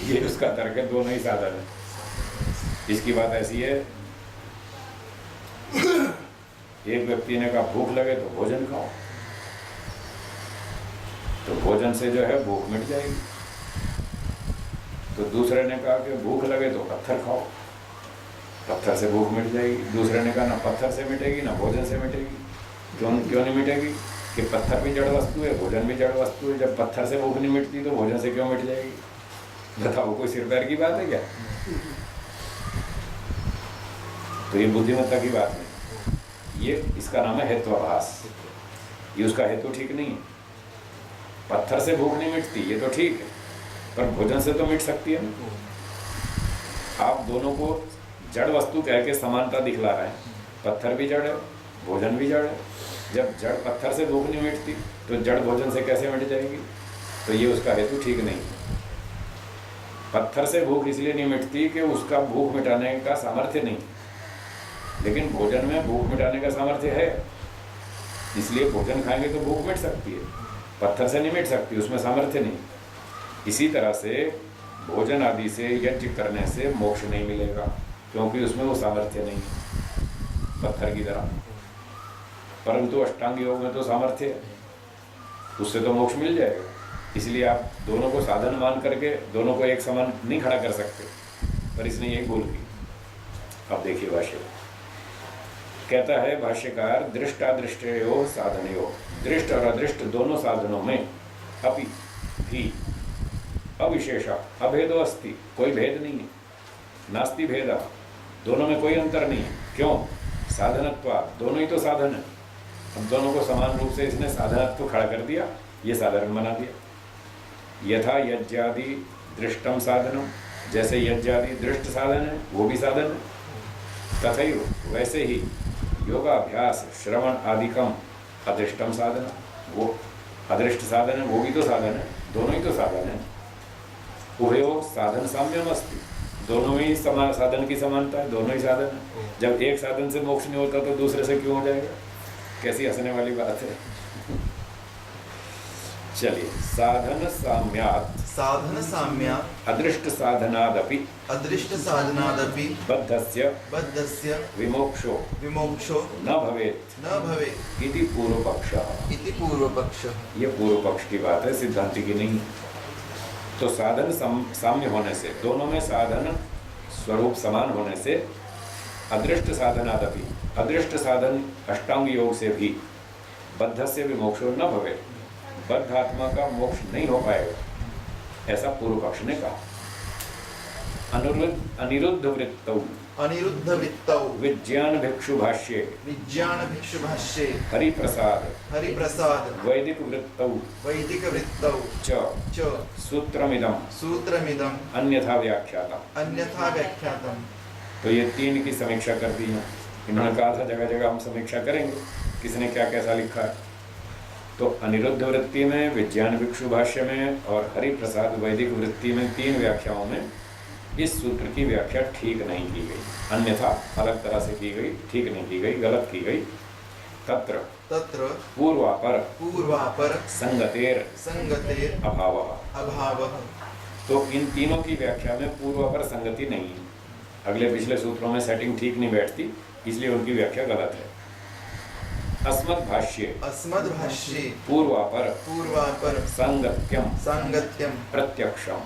ये उसका तर्क है, दोनों ही साधन है। इसकी बात ऐसी है, एक व्यक्ति ने कहा भूख लगे तो भोजन खाओ, तो भोजन से जो है भूख मिट जाएगी। तो दूसरे ने कहा कि भूख लगे तो पत्थर खाओ, पत्थर से भूख मिट जाएगी। दूसरे ने कहा ना पत्थर से मिटेगी ना भोजन से मिटेगी। क्यों नहीं मिटेगी? कि पत्थर भी जड़ वस्तु है, भोजन भी जड़ वस्तु है। जब पत्थर से भूख नहीं मिटती तो भोजन से क्यों मिट जाएगी? बताओ, कोई सिर पैर की बात है क्या? तो ये बुद्धिमत्ता की बात नहीं, ये इसका नाम है हेतुआभास। ये उसका हेतु ठीक नहीं है। पत्थर से भूख नहीं मिटती ये तो ठीक है, पर भोजन से तो मिट सकती है ना। आप दोनों को जड़ वस्तु कह के समानता दिखला रहे हैं, पत्थर भी जड़ है भोजन भी जड़ है। जब जड़ पत्थर से भूख नहीं मिटती तो जड़ भोजन से कैसे मिट जाएगी? तो ये उसका हेतु ठीक नहीं है। पत्थर से भूख इसलिए नहीं मिटती कि उसका भूख मिटाने का सामर्थ्य नहीं, लेकिन भोजन में भूख मिटाने का सामर्थ्य है, इसलिए भोजन खाएंगे तो भूख मिट सकती है। पत्थर से नहीं मिट सकती, उसमें सामर्थ्य नहीं। इसी तरह से भोजन आदि से यज्ञ करने से मोक्ष नहीं मिलेगा, क्योंकि उसमें वो सामर्थ्य नहीं है पत्थर की तरह। परंतु अष्टांग योग में तो सामर्थ्य है, उससे तो मोक्ष मिल जाएगा। इसलिए आप दोनों को साधन मान करके दोनों को एक समान नहीं खड़ा कर सकते, पर इसने यही भूल की। अब देखिए भाष्य कहता है भाष्यकार, दृष्टादृष्टयो साधनयो, दृष्ट और अदृष्ट दोनों साधनों में अपि भी अविशेष अभेदो अस्ति, कोई भेद नहीं है। नास्ति भेद, दोनों में कोई अंतर नहीं है। क्यों? साधनत्वात्, दोनों ही तो साधन है। अब दोनों को समान रूप से इसने साधनत्व खड़ा कर दिया, ये साधारण बना दिया। यथा यज्ञादि दृष्टम साधनम, जैसे यज्ञादि दृष्ट साधन है वो भी साधन है, तथैव वैसे ही योगाभ्यास श्रवण आदिकम अदृष्टम साधन, वो अदृष्ट साधन है वो भी तो साधन है, दोनों ही तो साधन है। उभयो साधन साम्यम अस्ति, दोनों में ही समान साधन की समानता है, दोनों ही साधन है। जब एक साधन से मोक्ष नहीं होता तो दूसरे से क्यों हो जाएगा? कैसी हंसने वाली बात है। चलिए, साधन साम्यात् साधन साम्या अदृष्ट साधनादपि अदृष्ट साधनादपि बद्धस्य बद्धस्य विमोक्षो विमोक्षो न भवेत् न भवेत् इति पूर्व पक्षः। इति पूर्व पक्षः। ये पूर्व पक्ष की बात है, सिद्धांति की नहीं। तो साधन साम्य होने से, दोनों में साधन स्वरूप समान होने से अदृष्ट साधनादपि, अदृष्ट साधन अष्टांग योग से भी बद्धस्य विमोक्षो न भवे, बद्ध आत्मा का मोक्ष नहीं हो पाएगा, ऐसा पूर्व पक्ष ने कहा। अनिरुद्ध वृत्तौ अनिरुद्ध वृत्तौ विज्ञान भिक्षु भाष्ये विज्ञान भिक्षु भाष्ये हरिप्रसाद हरिप्रसाद वैदिक वृत्तौ वैदिक वृत्तौ च सूत्रमिदं सूत्रमिदं अन्यथा व्याख्यातम्। अन्यथा व्याख्यातम्। तो ये तीन की समीक्षा कर दी है। इन्होंने कहा था जगह जगह हम समीक्षा करेंगे, किसने क्या कैसा लिखा है। तो अनिरुद्ध वृत्ति में, विज्ञान भिक्षु भाष्य में और हरिप्रसाद वैदिक वृत्ति में, तीन व्याख्याओं में इस सूत्र की व्याख्या ठीक नहीं की गई, अन्यथा अलग तरह से की गई, ठीक नहीं की गई, गलत की गई। तत्र तत्र पूर्वापर संगतेर संगतेर अभावः। अभावः। तो इन तीनों की व्याख्या में पूर्वापर संगति नहीं है, अगले पिछले सूत्रों में सेटिंग ठीक नहीं बैठती, इसलिए उनकी व्याख्या गलत है। अस्मद्भाष्ये पूर्वापर संगत्यम प्रत्यक्षम।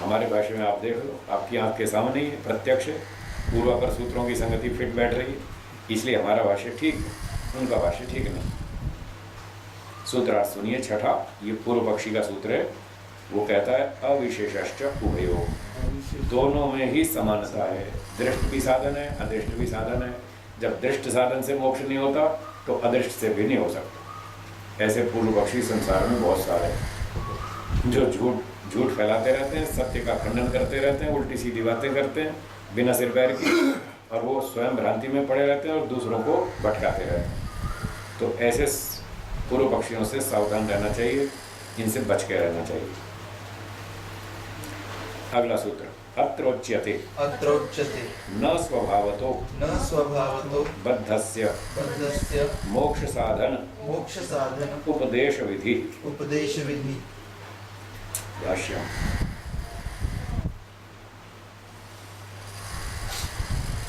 हमारे भाष्य में आप देख लो, आपकी आंख के सामने ही प्रत्यक्ष है, पूर्वापर सूत्रों की संगति फिट बैठ रही है, इसलिए हमारा भाष्य ठीक है, उनका भाष्य ठीक नहीं। सूत्रार्थ सुनिए छठा, ये पूर्व पक्षी का सूत्र है। वो कहता है अविशेषश्च उभयो, दोनों में ही समानता है। दृष्ट भी साधन है, अदृष्ट भी साधन है। जब दृष्ट साधन से मोक्ष नहीं होता तो अदृष्ट से भी नहीं हो सकता। ऐसे पूर्व पक्षी संसार में बहुत सारे हैं जो झूठ फैलाते रहते हैं, सत्य का खंडन करते रहते हैं, उल्टी सीधी बातें करते हैं बिना सिर पैर की, और वो स्वयं भ्रांति में पड़े रहते हैं और दूसरों को भटकाते रहते हैं। तो ऐसे पूर्व पक्षियों से सावधान रहना चाहिए, इनसे बच के रहना चाहिए। अगला सूत्र, अत्रोच्यते न स्वभावतो बद्धस्य मोक्ष साधन उपदेश विधि। भाष्यम्।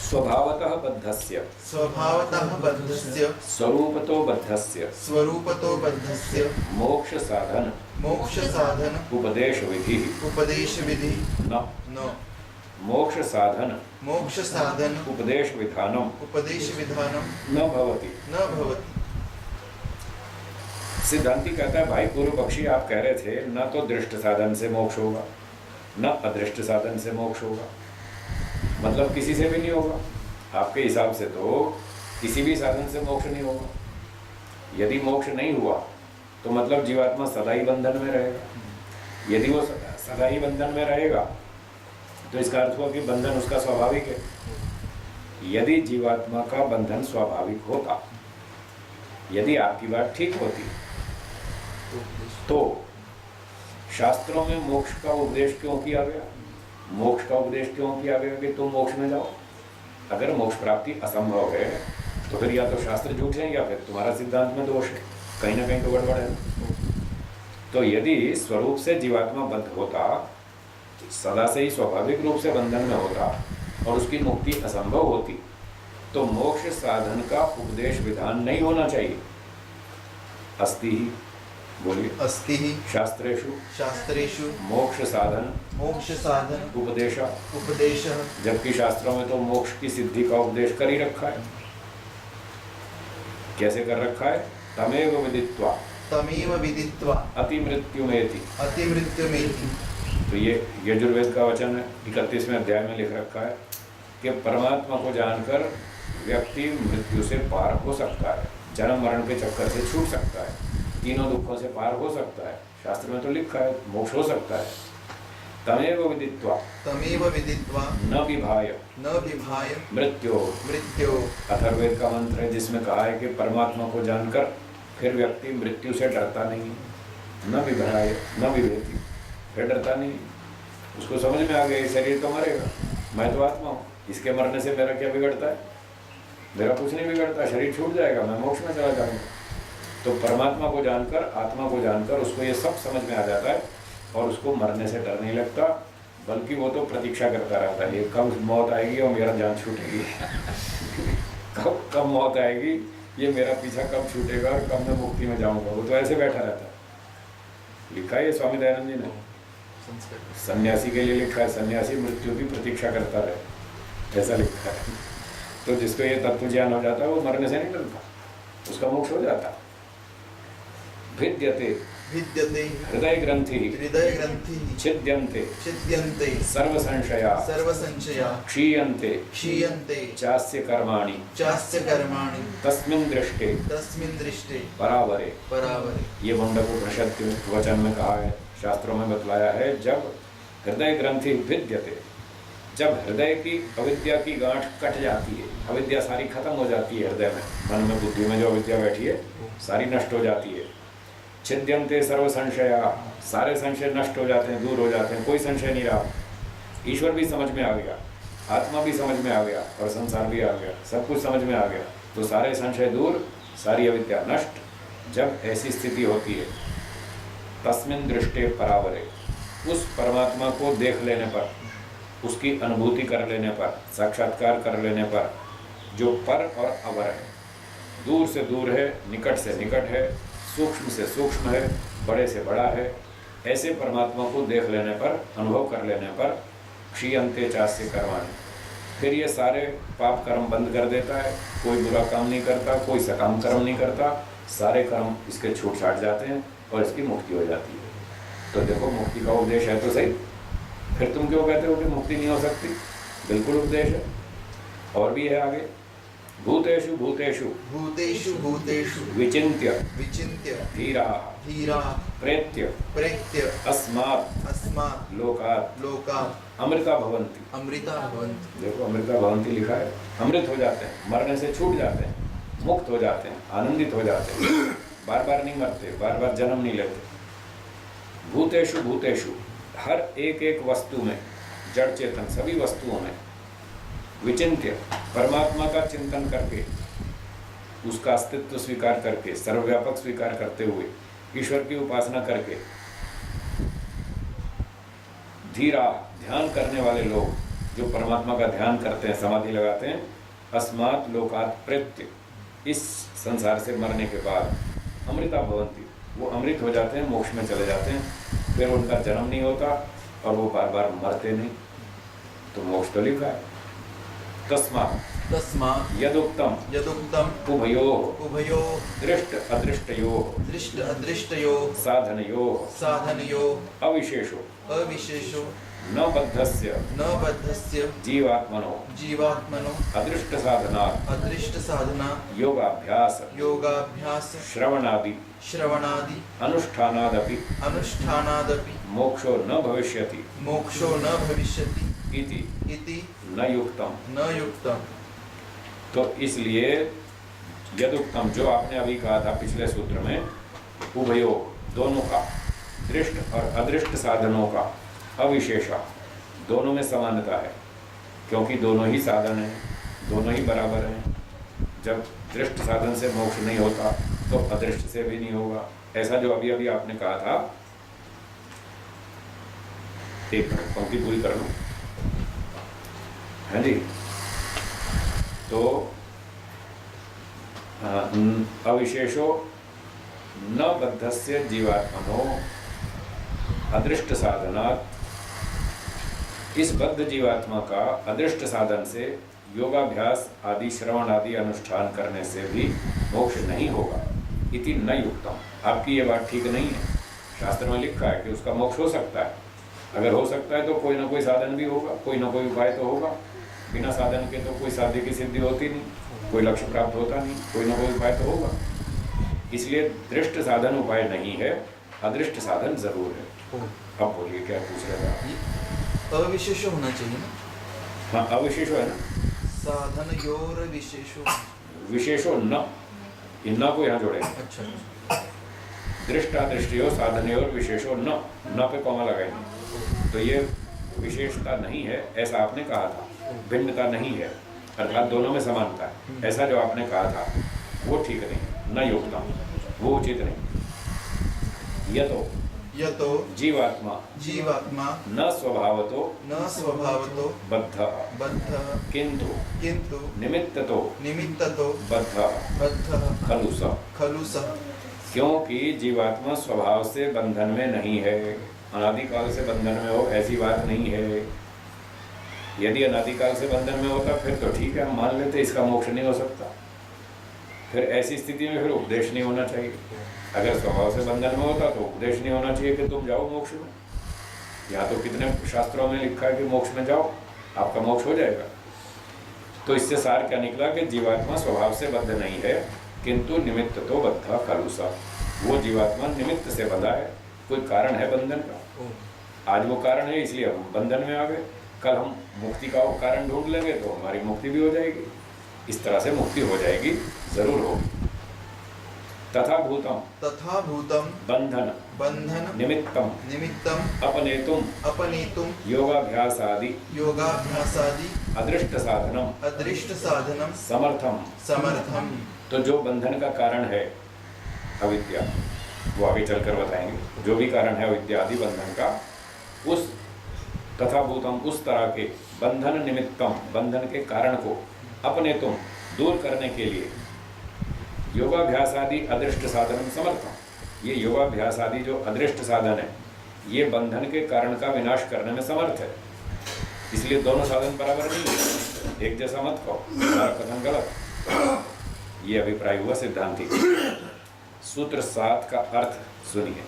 स्वभावतः बद्धस्य स्वरूपतो बद्धस्य मोक्ष साधन उपदेश विधि न मोक्ष साधन उपदेश विधानम न भवति। सिद्धांति कहता है, भाई पूर्व पक्षी आप कह रहे थे न तो दृष्ट साधन से मोक्ष होगा न अदृष्ट साधन से मोक्ष होगा, मतलब किसी से भी नहीं होगा। आपके हिसाब से तो किसी भी साधन से मोक्ष नहीं होगा। यदि मोक्ष नहीं हुआ तो मतलब जीवात्मा सदा ही बंधन में रहेगा। यदि वो सदा ही बंधन में रहेगा तो इसका अर्थ हुआ कि बंधन उसका स्वाभाविक है। यदि जीवात्मा का बंधन स्वाभाविक होता, यदि आपकी बात ठीक होती, तो शास्त्रों में मोक्ष का उपदेश क्यों किया गया? मोक्ष का उपदेश क्यों किया गया कि तुम मोक्ष में जाओ? अगर मोक्ष प्राप्ति असंभव है तो फिर या तो शास्त्र झूठ है या फिर तुम्हारा सिद्धांत में दोष है, कहीं ना कहीं तो गड़बड़ है। तो यदि स्वरूप से जीवात्मा बद्ध होता, सदा से ही स्वाभाविक रूप से बंधन में होता और उसकी मुक्ति असंभव होती, तो मोक्ष साधन का उपदेश विधान नहीं होना चाहिए। अस्ति ही, बोलिए। अस्ति ही शास्त्रेषु मोक्ष साधन उपदेश, जबकि शास्त्रों में तो मोक्ष की सिद्धि का उपदेश कर ही रखा है। कैसे कर रखा है? तमेव विदित्वा अति मृत्युमेति। तो ये यजुर्वेद का वचन है, 31वें अध्याय में लिख रखा है कि परमात्मा को जानकर व्यक्ति मृत्यु से पार हो सकता है, जन्म मरण के चक्कर से छूट सकता है। तीनों दुखों से पार हो सकता है। शास्त्र में तो लिखा है मोक्ष हो सकता है। तमेव विदित्वा तमेव विदित्वा न विभाय न विभाय मृत्यो। मृत्यो। अथर्ववेद का मंत्र है जिसमें कहा है कि परमात्मा को जानकर फिर व्यक्ति मृत्यु से डरता नहीं, न विभ्राय न विभेति, फिर डरता नहीं। उसको समझ में आ गया ये शरीर तो मरेगा, मैं तो आत्मा हूँ, इसके मरने से मेरा क्या बिगड़ता है? मेरा कुछ नहीं बिगड़ता, शरीर छूट जाएगा, मैं मोक्ष में चला जाऊंगा। तो परमात्मा को जानकर, आत्मा को जानकर उसको ये सब समझ में आ जाता है और उसको मरने से डर नहीं लगता, बल्कि वो तो प्रतीक्षा करता रहता है ये कब मौत आएगी और मेरा जान छूटेगी कब मौत आएगी, ये मेरा पीछा कब छूटेगा और कब मैं मुक्ति में जाऊंगा। वो तो ऐसे बैठा रहता है। लिखा है स्वामी दयानंद जी ने, सन्यासी के लिए लिखा है, सन्यासी मृत्यु की प्रतीक्षा करता रहे, ऐसा लिखा है। तो जिसको ये तत्व ज्ञान हो जाता है वो मरने से नहीं डरता, उसका मोक्ष हो जाता। भिद्यते विद्यते हृदय ग्रंथि हृदय ग्रंथि छिद्यन्ते छिद्यन्ते सर्व संशया सर्व संशया क्षीयन्ते क्षीयन्ते चास्य कर्माणि चास्य कर्माणि तस्मिन् दृष्टे तस्मिन् दृष्टे परावरे। परावरे। ये मुंडकोपनिषद वचन में कहा है, शास्त्रों में बतलाया है। जब हृदय ग्रंथि भिद्यते, जब हृदय की अविद्या की गांठ कट जाती है, अविद्या सारी खत्म हो जाती है हृदय में, मन में बुद्धि में जो अविद्या बैठी है सारी नष्ट हो जाती है। छिद्यन्ते सर्व संशया, सारे संशय नष्ट हो जाते हैं, दूर हो जाते हैं, कोई संशय नहीं रहा। ईश्वर भी समझ में आ गया, आत्मा भी समझ में आ गया और संसार भी आ गया, सब कुछ समझ में आ गया। तो सारे संशय दूर, सारी अविद्या नष्ट। जब ऐसी स्थिति होती है तस्मिन् दृष्टे परावरे, उस परमात्मा को देख लेने पर, उसकी अनुभूति कर लेने पर, साक्षात्कार कर लेने पर, जो पर और अवर है, दूर से दूर है, निकट से निकट है, सूक्ष्म से सूक्ष्म है, बड़े से बड़ा है, ऐसे परमात्मा को देख लेने पर, अनुभव कर लेने पर क्षीयन्ते चास्य कर्माणि, फिर ये सारे पाप कर्म बंद कर देता है। कोई बुरा काम नहीं करता, कोई सकाम कर्म नहीं करता, सारे कर्म इसके छूट छाट जाते हैं और इसकी मुक्ति हो जाती है। तो देखो मुक्ति का उपदेश है तो सही, फिर तुम क्यों कहते हो कि मुक्ति नहीं हो सकती? बिल्कुल उपदेश है। और भी है आगे, भूतेषु भूतेषु भूतेषु भूतेषु विचिन्त्य विचिन्त्य धीराः धीराः प्रेत्य प्रेत्य अस्मात् लोकात् लोकात् अमृता भवन्ति। अमृता भवन्ति। देखो अमृता भवन्ति लिखा है, अमृत हो जाते हैं, मरने से छूट जाते हैं, मुक्त हो जाते हैं, आनंदित हो जाते हैं, बार बार नहीं मरते, बार बार जन्म नहीं लेते। भूतेषु भूतेषु, हर एक एक वस्तु में, जड़ चेतन सभी वस्तुओं में, विचिन्त्य परमात्मा का चिंतन करके, उसका अस्तित्व स्वीकार करके, सर्वव्यापक स्वीकार करते हुए, ईश्वर की उपासना करके, धीरा ध्यान करने वाले लोग जो परमात्मा का ध्यान करते हैं, समाधि लगाते हैं, अस्मात् लोकात् प्रेत्य, इस संसार से मरने के बाद अमृता भवन्ति, वो अमृत हो जाते हैं, मोक्ष में चले जाते हैं, फिर उनका जन्म नहीं होता और वो बार बार मरते नहीं। तो मोक्ष तो लिखा है। तस्मात् यदुक्तम उभयोः दृष्ट अदृष्टयोः साधनयोः अविशेषो न बद्धस्य जीवात्मनो अदृष्ट साधना योगाभ्यास श्रवणादि अनुष्ठानादपि मोक्षो न भविष्यति इति न युक्तम। तो इसलिए यदुक्तम, जो आपने अभी कहा था पिछले सूत्र में, उभयो दोनों का, दृष्ट और अदृष्ट साधनों का, अविशेषा दोनों में समानता है, क्योंकि दोनों ही साधन हैं, दोनों ही बराबर हैं। जब दृष्ट साधन से मोक्ष नहीं होता तो अदृष्ट से भी नहीं होगा। ऐसा जो अभी अभी आपने कहा था, एक मिनट पंक्ति पूरी कर लूं, है जी। तो अविशेषो न बद्धस्य जीवात्मनो अदृष्ट साधनात्, इस बद्ध जीवात्मा का अदृष्ट साधन से, योगाभ्यास आदि श्रवण आदि अनुष्ठान करने से भी मोक्ष नहीं होगा। इति न युक्तम, आपकी ये बात ठीक नहीं है। शास्त्र में लिखा है कि उसका मोक्ष हो सकता है। अगर हो सकता है तो कोई ना कोई साधन भी होगा, कोई ना कोई उपाय तो होगा। बिना साधन के तो कोई साध्य की सिद्धि होती नहीं, कोई लक्ष्य प्राप्त होता नहीं, कोई ना कोई उपाय तो होगा। इसलिए दृष्ट साधन उपाय नहीं है, अदृष्ट साधन जरूर है। अब बोलिए क्या पूछ रहे थे आप? अविशेष होना चाहिए ना। हाँ, अविशेषो है ना, साधन योर विशेषो। विशेषो न, इन न को यहाँ जोड़ेंगे। अच्छा। दृष्टा दृष्टियो साधनयोर विशेषो न पे कॉमा लगाएंगे। तो ये विशेषता नहीं है ऐसा आपने कहा था, भिन्नता नहीं है, अर्थात दोनों में समानता है, ऐसा जो आपने कहा था वो ठीक नहीं, न योगता, वो उचित नहीं। यतो जीवात्मा न स्वभावतो बद्ध किंतु निमित्ततो बद्ध खलु सः। क्योंकि जीवात्मा स्वभाव से बंधन में नहीं है, अनादिकाल से बंधन में हो ऐसी बात नहीं है। यदि अनादिकाल से बंधन में होता फिर तो ठीक है, हम मान लेते इसका मोक्ष नहीं हो सकता, फिर ऐसी स्थिति में फिर उपदेश नहीं होना चाहिए। अगर स्वभाव से बंधन में होता तो उपदेश नहीं होना चाहिए कि तुम जाओ मोक्ष में। यहाँ तो कितने शास्त्रों में लिखा है कि मोक्ष में जाओ, आपका मोक्ष हो जाएगा। तो इससे सार क्या निकला कि जीवात्मा स्वभाव से बद्ध नहीं है, किंतु निमित्त तो बद्धा खलु सः। वो जीवात्मा निमित्त से बंधा है, कोई कारण है बंधन का। आज वो कारण है इसलिए हम बंधन में आ गए, कल हम मुक्ति का वो कारण ढूंढ लेंगे तो हमारी मुक्ति भी हो जाएगी। इस तरह से मुक्ति हो जाएगी, जरूर होगी। तथा भूतम बंधन निमित्तम अपनेतुम योगाभ्यासादि अदृष्ट साधनम समर्थम। तो जो बंधन का कारण है अविद्या, वो आगे चलकर बताएंगे, जो भी कारण है अविद्या आदि बंधन का, उस तथा भूतम उस तरह के बंधन निमित्तम बंधन के कारण को अपने तुम दूर करने के लिए योगाभ्यास आदि अदृष्ट साधन समर्थम। ये योगाभ्यास आदि जो अदृष्ट साधन है ये बंधन के कारण का विनाश करने में समर्थ है। इसलिए दोनों साधन बराबर नहीं है, एक जैसा मत कहो, हमारा कथन गलत। ये अभिप्राय हुआ सिद्धांति। सूत्र 7 का अर्थ सुनिए।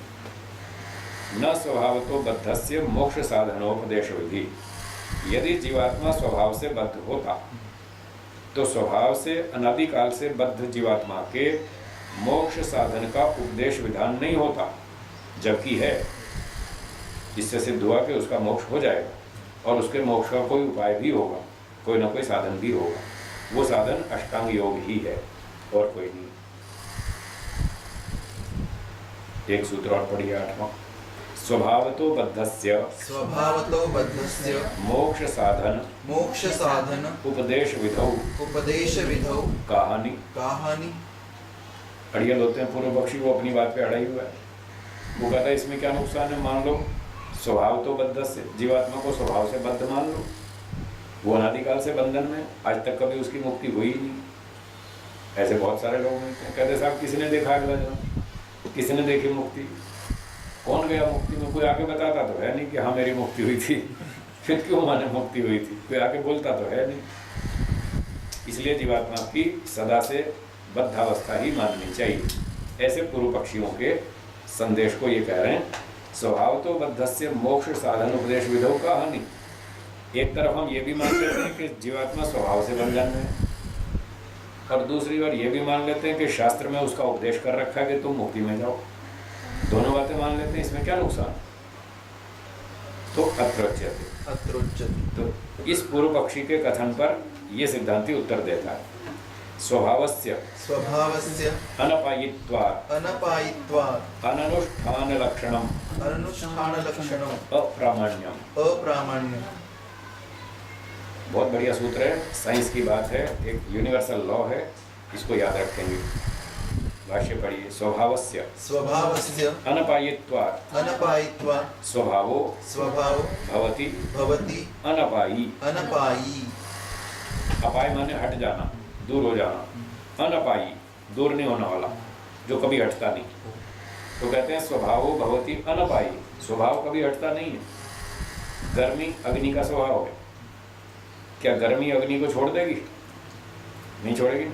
न स्वभावतो बद्धस्य मोक्ष साधनोपदेश विधि। यदि जीवात्मा स्वभाव से बद्ध होता तो स्वभाव से अनादिकाल से बद्ध जीवात्मा के मोक्ष साधन का उपदेश विधान नहीं होता, जबकि है। इससे सिद्ध हुआ कि उसका मोक्ष हो जाएगा और उसके मोक्ष का कोई उपाय भी होगा, कोई ना कोई साधन भी होगा। वो साधन अष्टांग योग ही है और कोई नहीं। एक सूत्र और पढ़िए 8वां। स्वभावतो बद्धस्य मोक्ष साधन उपदेश विधौ कहानी। अड़ियल होते हैं पूर्व पक्षी, वो अपनी बात पे अड़ा ही हुआ है। वो कहता है इसमें क्या नुकसान है, मान लो स्वभाव तो बद्धस्य, जीवात्मा को स्वभाव से बद्ध मान लो, वो अनादिकाल से बंधन में, आज तक कभी उसकी मुक्ति हुई ही नहीं। ऐसे बहुत सारे लोग मिलते हैं, कहते साहब किसी ने देखा अगला जन्म, किसी ने देखी मुक्ति, कौन गया मुक्ति में, कोई आके बताता तो है नहीं कि हाँ मेरी मुक्ति हुई थी, फिर क्यों माने मुक्ति हुई थी, कोई आके बोलता तो है नहीं। इसलिए जीवात्मा की सदा से बद्धावस्था ही माननी चाहिए। ऐसे पूर्व पक्षियों के संदेश को ये कह रहे हैं, स्वभाव तो बद्धस्य मोक्ष साधन उपदेश विधौ कहानी। एक तरफ हम ये भी मान लेते हैं कि जीवात्मा स्वभाव से बंधन में है, और दूसरी बार ये भी मान लेते हैं कि शास्त्र में उसका उपदेश कर रखा है कि तुम मुक्ति में जाओ। दोनों बातें मान लेते हैं, इसमें क्या नुकसान। तो अत्रोच्यते, तो इस पूर्व पक्षी के कथन पर यह सिद्धांति उत्तर देता है। स्वभावस्य अनपायित्वात् अननुष्ठान लक्षणम अप्रामाण्यम। बहुत बढ़िया सूत्र है, साइंस की बात है, एक यूनिवर्सल लॉ है, इसको याद रखेंगे। भाष्य पढ़िए। स्वभावस्य अनपायित्वात् स्वभावो भवति अनपायी। अपाय माने हट जाना, दूर हो जाना। अनपायी दूर नहीं होने वाला, जो कभी हटता नहीं। तो कहते हैं स्वभावो भवति अनपायी, स्वभाव कभी हटता नहीं है। गर्मी अग्नि का स्वभाव है, क्या गर्मी अग्नि को छोड़ देगी? नहीं छोड़ेगी।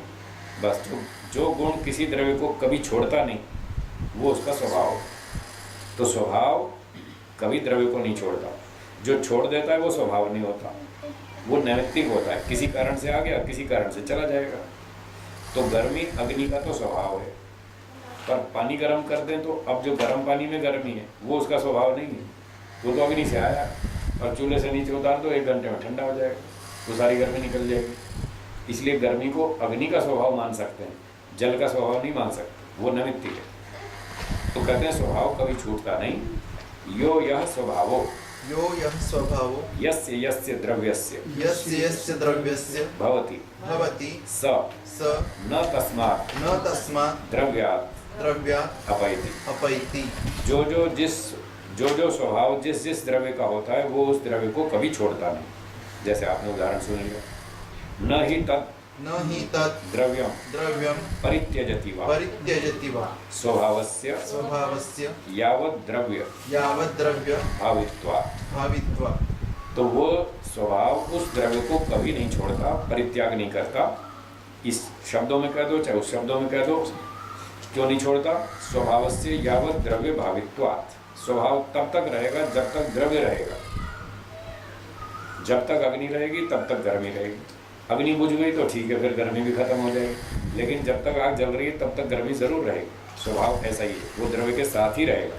बस जो गुण किसी द्रव्य को कभी छोड़ता नहीं वो उसका स्वभाव है। तो स्वभाव कभी द्रव्य को नहीं छोड़ता, जो छोड़ देता है वो स्वभाव नहीं होता, वो नैमित्तिक होता है, किसी कारण से आ गया, किसी कारण से चला जाएगा। तो गर्मी अग्नि का तो स्वभाव है, पर पानी गर्म कर दें तो अब जो गर्म पानी में गर्मी है वो उसका स्वभाव नहीं है, वो तो अग्नि से आया, और चूल्हे से नीचे उतार दो 1 घंटे में ठंडा हो जाएगा, वो सारी गर्मी निकल जाएगी। इसलिए गर्मी को अग्नि का स्वभाव मान सकते हैं, जल का स्वभाव नहीं मान सकते, वो नैमित्तिक है। तो कहते हैं स्वभाव कभी छूटता नहीं। यो यह स्वभावो यो यः स्वभावो यस्य यस्य द्रव्यस्य यस्य यस्य द्रव्यस्य भवति भवति स स न तस्मात् न तस्मात् द्रव्यात् द्रव्यात् अपैति। अपैति। जो जो स्वभाव जिस जिस द्रव्य का होता है वो उस द्रव्य को कभी छोड़ता नहीं। जैसे आपने उदाहरण सुन लिया, न ही तत् न हि तत् द्रव्यम द्रव्यं परित्यजति वा परित्यजति वा स्वभावस्य स्वभावस्य यावत् द्रव्य यावत् द्रव्य भावित्वा। भावित्वा। तो वो स्वभाव उस द्रव्य को कभी नहीं छोड़ता, परित्याग नहीं करता। इस शब्दों में कह दो चाहे उस शब्दों में कह दो, क्यों नहीं छोड़ता? स्वभावस्य यावत् द्रव्य भावित्वात्। स्वभाव तब तक रहेगा जब तक द्रव्य रहेगा। जब तक अग्नि रहेगी तब तक गर्मी रहेगी। अग्नि बुझ गई तो ठीक है, फिर गर्मी भी खत्म हो जाएगी, लेकिन जब तक आग जल रही है तब तक गर्मी जरूर रहेगी। स्वभाव ऐसा ही है, वो द्रव्य के साथ ही रहेगा।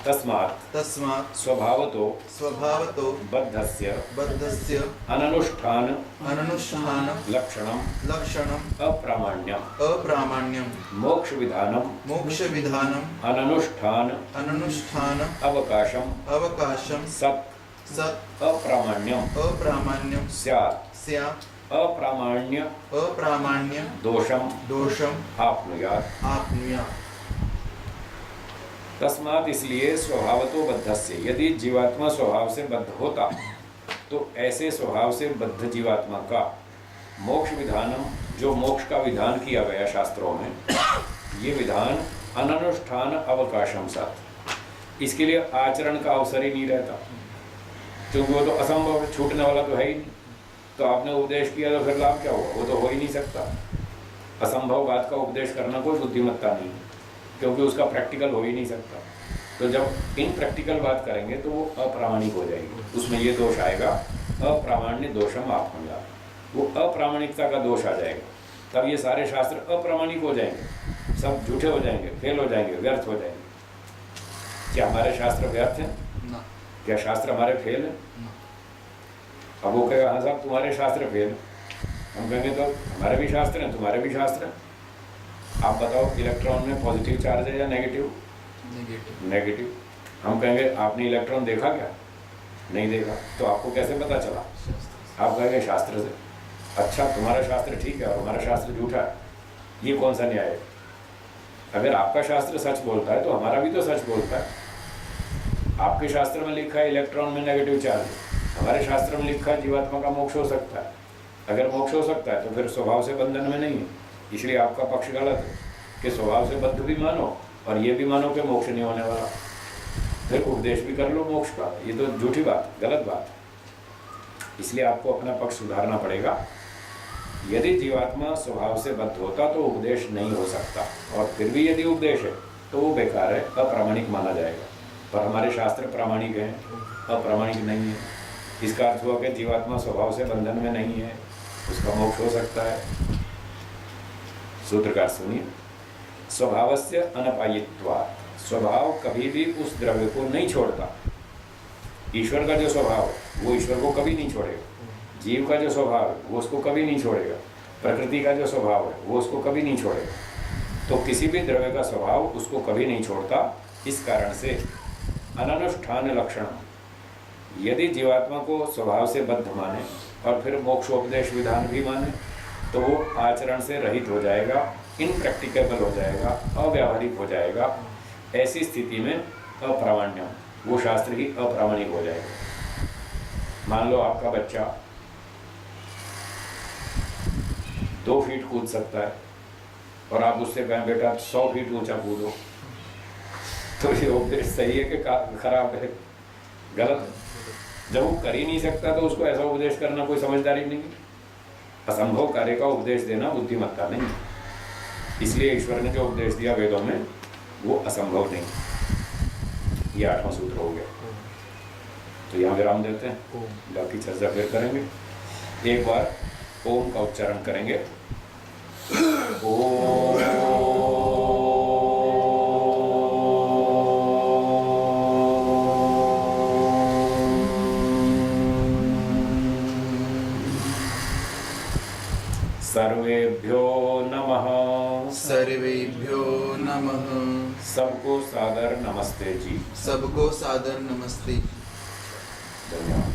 तस्मात् स्वभावतो स्वभावतो बद्धस्य बद्धस्य अननुष्ठान लक्षणम् अप्रामाण्यम अप्रामाण्यं मोक्ष विधानम् अननुष्ठान अवकाशम सत् अप्रामाण्यम स्यात् अप्रामाण्य दोषम आपनुयात्। तस्मात् इसलिए स्वभावतो बद्धस्य, यदि जीवात्मा स्वभाव से बद्ध होता तो ऐसे स्वभाव से बद्ध जीवात्मा का मोक्ष विधानम, जो मोक्ष का विधान किया गया शास्त्रों में, ये विधान अननुष्ठान अवकाशम सत्, इसके लिए आचरण का अवसर ही नहीं रहता, क्योंकि वो तो असंभव है, छूटने वाला तो है ही नहीं। तो आपने उपदेश किया तो फिर लाभ क्या हुआ? वो तो हो ही नहीं सकता। असंभव बात का उपदेश करना कोई बुद्धिमत्ता नहीं है, क्योंकि उसका प्रैक्टिकल हो ही नहीं सकता। तो जब इनप्रैक्टिकल बात करेंगे तो वो अप्रामाणिक हो जाएगी, उसमें ये दोष आएगा, अप्रामाण्य दोषम आपनुया, वो अप्रामाणिकता का दोष आ जाएगा। तब ये सारे शास्त्र अप्रामाणिक हो जाएंगे, सब झूठे हो जाएंगे, फेल हो जाएंगे, व्यर्थ हो जाएंगे। क्या हमारे शास्त्र व्यर्थ हैं? क्या शास्त्र हमारे फेल हैं? अब वो कहेगा हाँ साहब तुम्हारे शास्त्र फेल हैं। हम कहेंगे तो हमारे भी शास्त्र हैं, तुम्हारे भी शास्त्र हैं। आप बताओ इलेक्ट्रॉन में पॉजिटिव चार्ज है या नेगेटिव? नेगेटिव। हम कहेंगे आपने इलेक्ट्रॉन देखा क्या? नहीं देखा। तो आपको कैसे पता चला? आप कहेंगे शास्त्र से। अच्छा तुम्हारा शास्त्र ठीक है और हमारा शास्त्र झूठा है, ये कौन सा न्याय है? अगर आपका शास्त्र सच बोलता है तो हमारा भी तो सच बोलता है। आपके शास्त्र में लिखा है इलेक्ट्रॉन में नेगेटिव चार्ज, हमारे शास्त्र में लिखा है जीवात्मा का मोक्ष हो सकता है। अगर मोक्ष हो सकता है तो फिर स्वभाव से बंधन में नहीं है, इसलिए आपका पक्ष गलत है कि स्वभाव से बद्ध भी मानो और ये भी मानो कि मोक्ष नहीं होने वाला, फिर उपदेश भी कर लो मोक्ष का। ये तो झूठी बात, गलत बात है। इसलिए आपको अपना पक्ष सुधारना पड़ेगा। यदि जीवात्मा स्वभाव से बद्ध होता तो उपदेश नहीं हो सकता, और फिर भी यदि उपदेश है तो वो बेकार है, अप्रामाणिक माना जाएगा। पर हमारे शास्त्र प्रामाणिक हैं, अप्रामाणिक नहीं है। इसका अर्थ हुआ कि जीवात्मा स्वभाव से बंधन में नहीं है, उसका मोक्ष हो सकता है। सूत्रकार सुनिए, स्वभावस्य अनपायित्वात्, स्वभाव कभी भी उस द्रव्य को नहीं छोड़ता। ईश्वर का जो स्वभाव है वो ईश्वर को कभी नहीं छोड़ेगा, जीव का जो स्वभाव है वो उसको कभी नहीं छोड़ेगा, प्रकृति का जो स्वभाव है वो उसको कभी नहीं छोड़ेगा। तो किसी भी द्रव्य का स्वभाव उसको कभी नहीं छोड़ता। इस कारण से अननुष्ठान लक्षण, यदि जीवात्मा को स्वभाव से बद्ध माने और फिर मोक्षोपदेश विधान भी माने तो वो आचरण से रहित हो जाएगा, इनप्रैक्टिकेबल हो जाएगा, अव्यावहारिक हो जाएगा। ऐसी स्थिति में अप्रामाण्य, वो शास्त्र ही अप्रामाणिक हो जाएगा। मान लो आपका बच्चा 2 फीट कूद सकता है और आप उससे कहें बेटा 100 फीट ऊंचा कूदो, तो ये उपदेश सही है कि खराब है? गलत है। जब वो कर ही नहीं सकता तो उसको ऐसा उपदेश करना कोई समझदारी नहीं। असंभव कार्य का उपदेश देना बुद्धिमत्ता नहीं। इसलिए ईश्वर ने जो उपदेश दिया वेदों में वो असंभव नहीं। ये 8वां सूत्र हो गया। तो यहाँ विराम देते हैं, बाकी चर्चा फिर करेंगे। एक बार ओम का उच्चारण करेंगे। ओम सर्वेभ्यो नमः। सर्वेभ्यो नमः। सबको सादर नमस्ते जी। सबको सादर नमस्ते। धन्यवाद।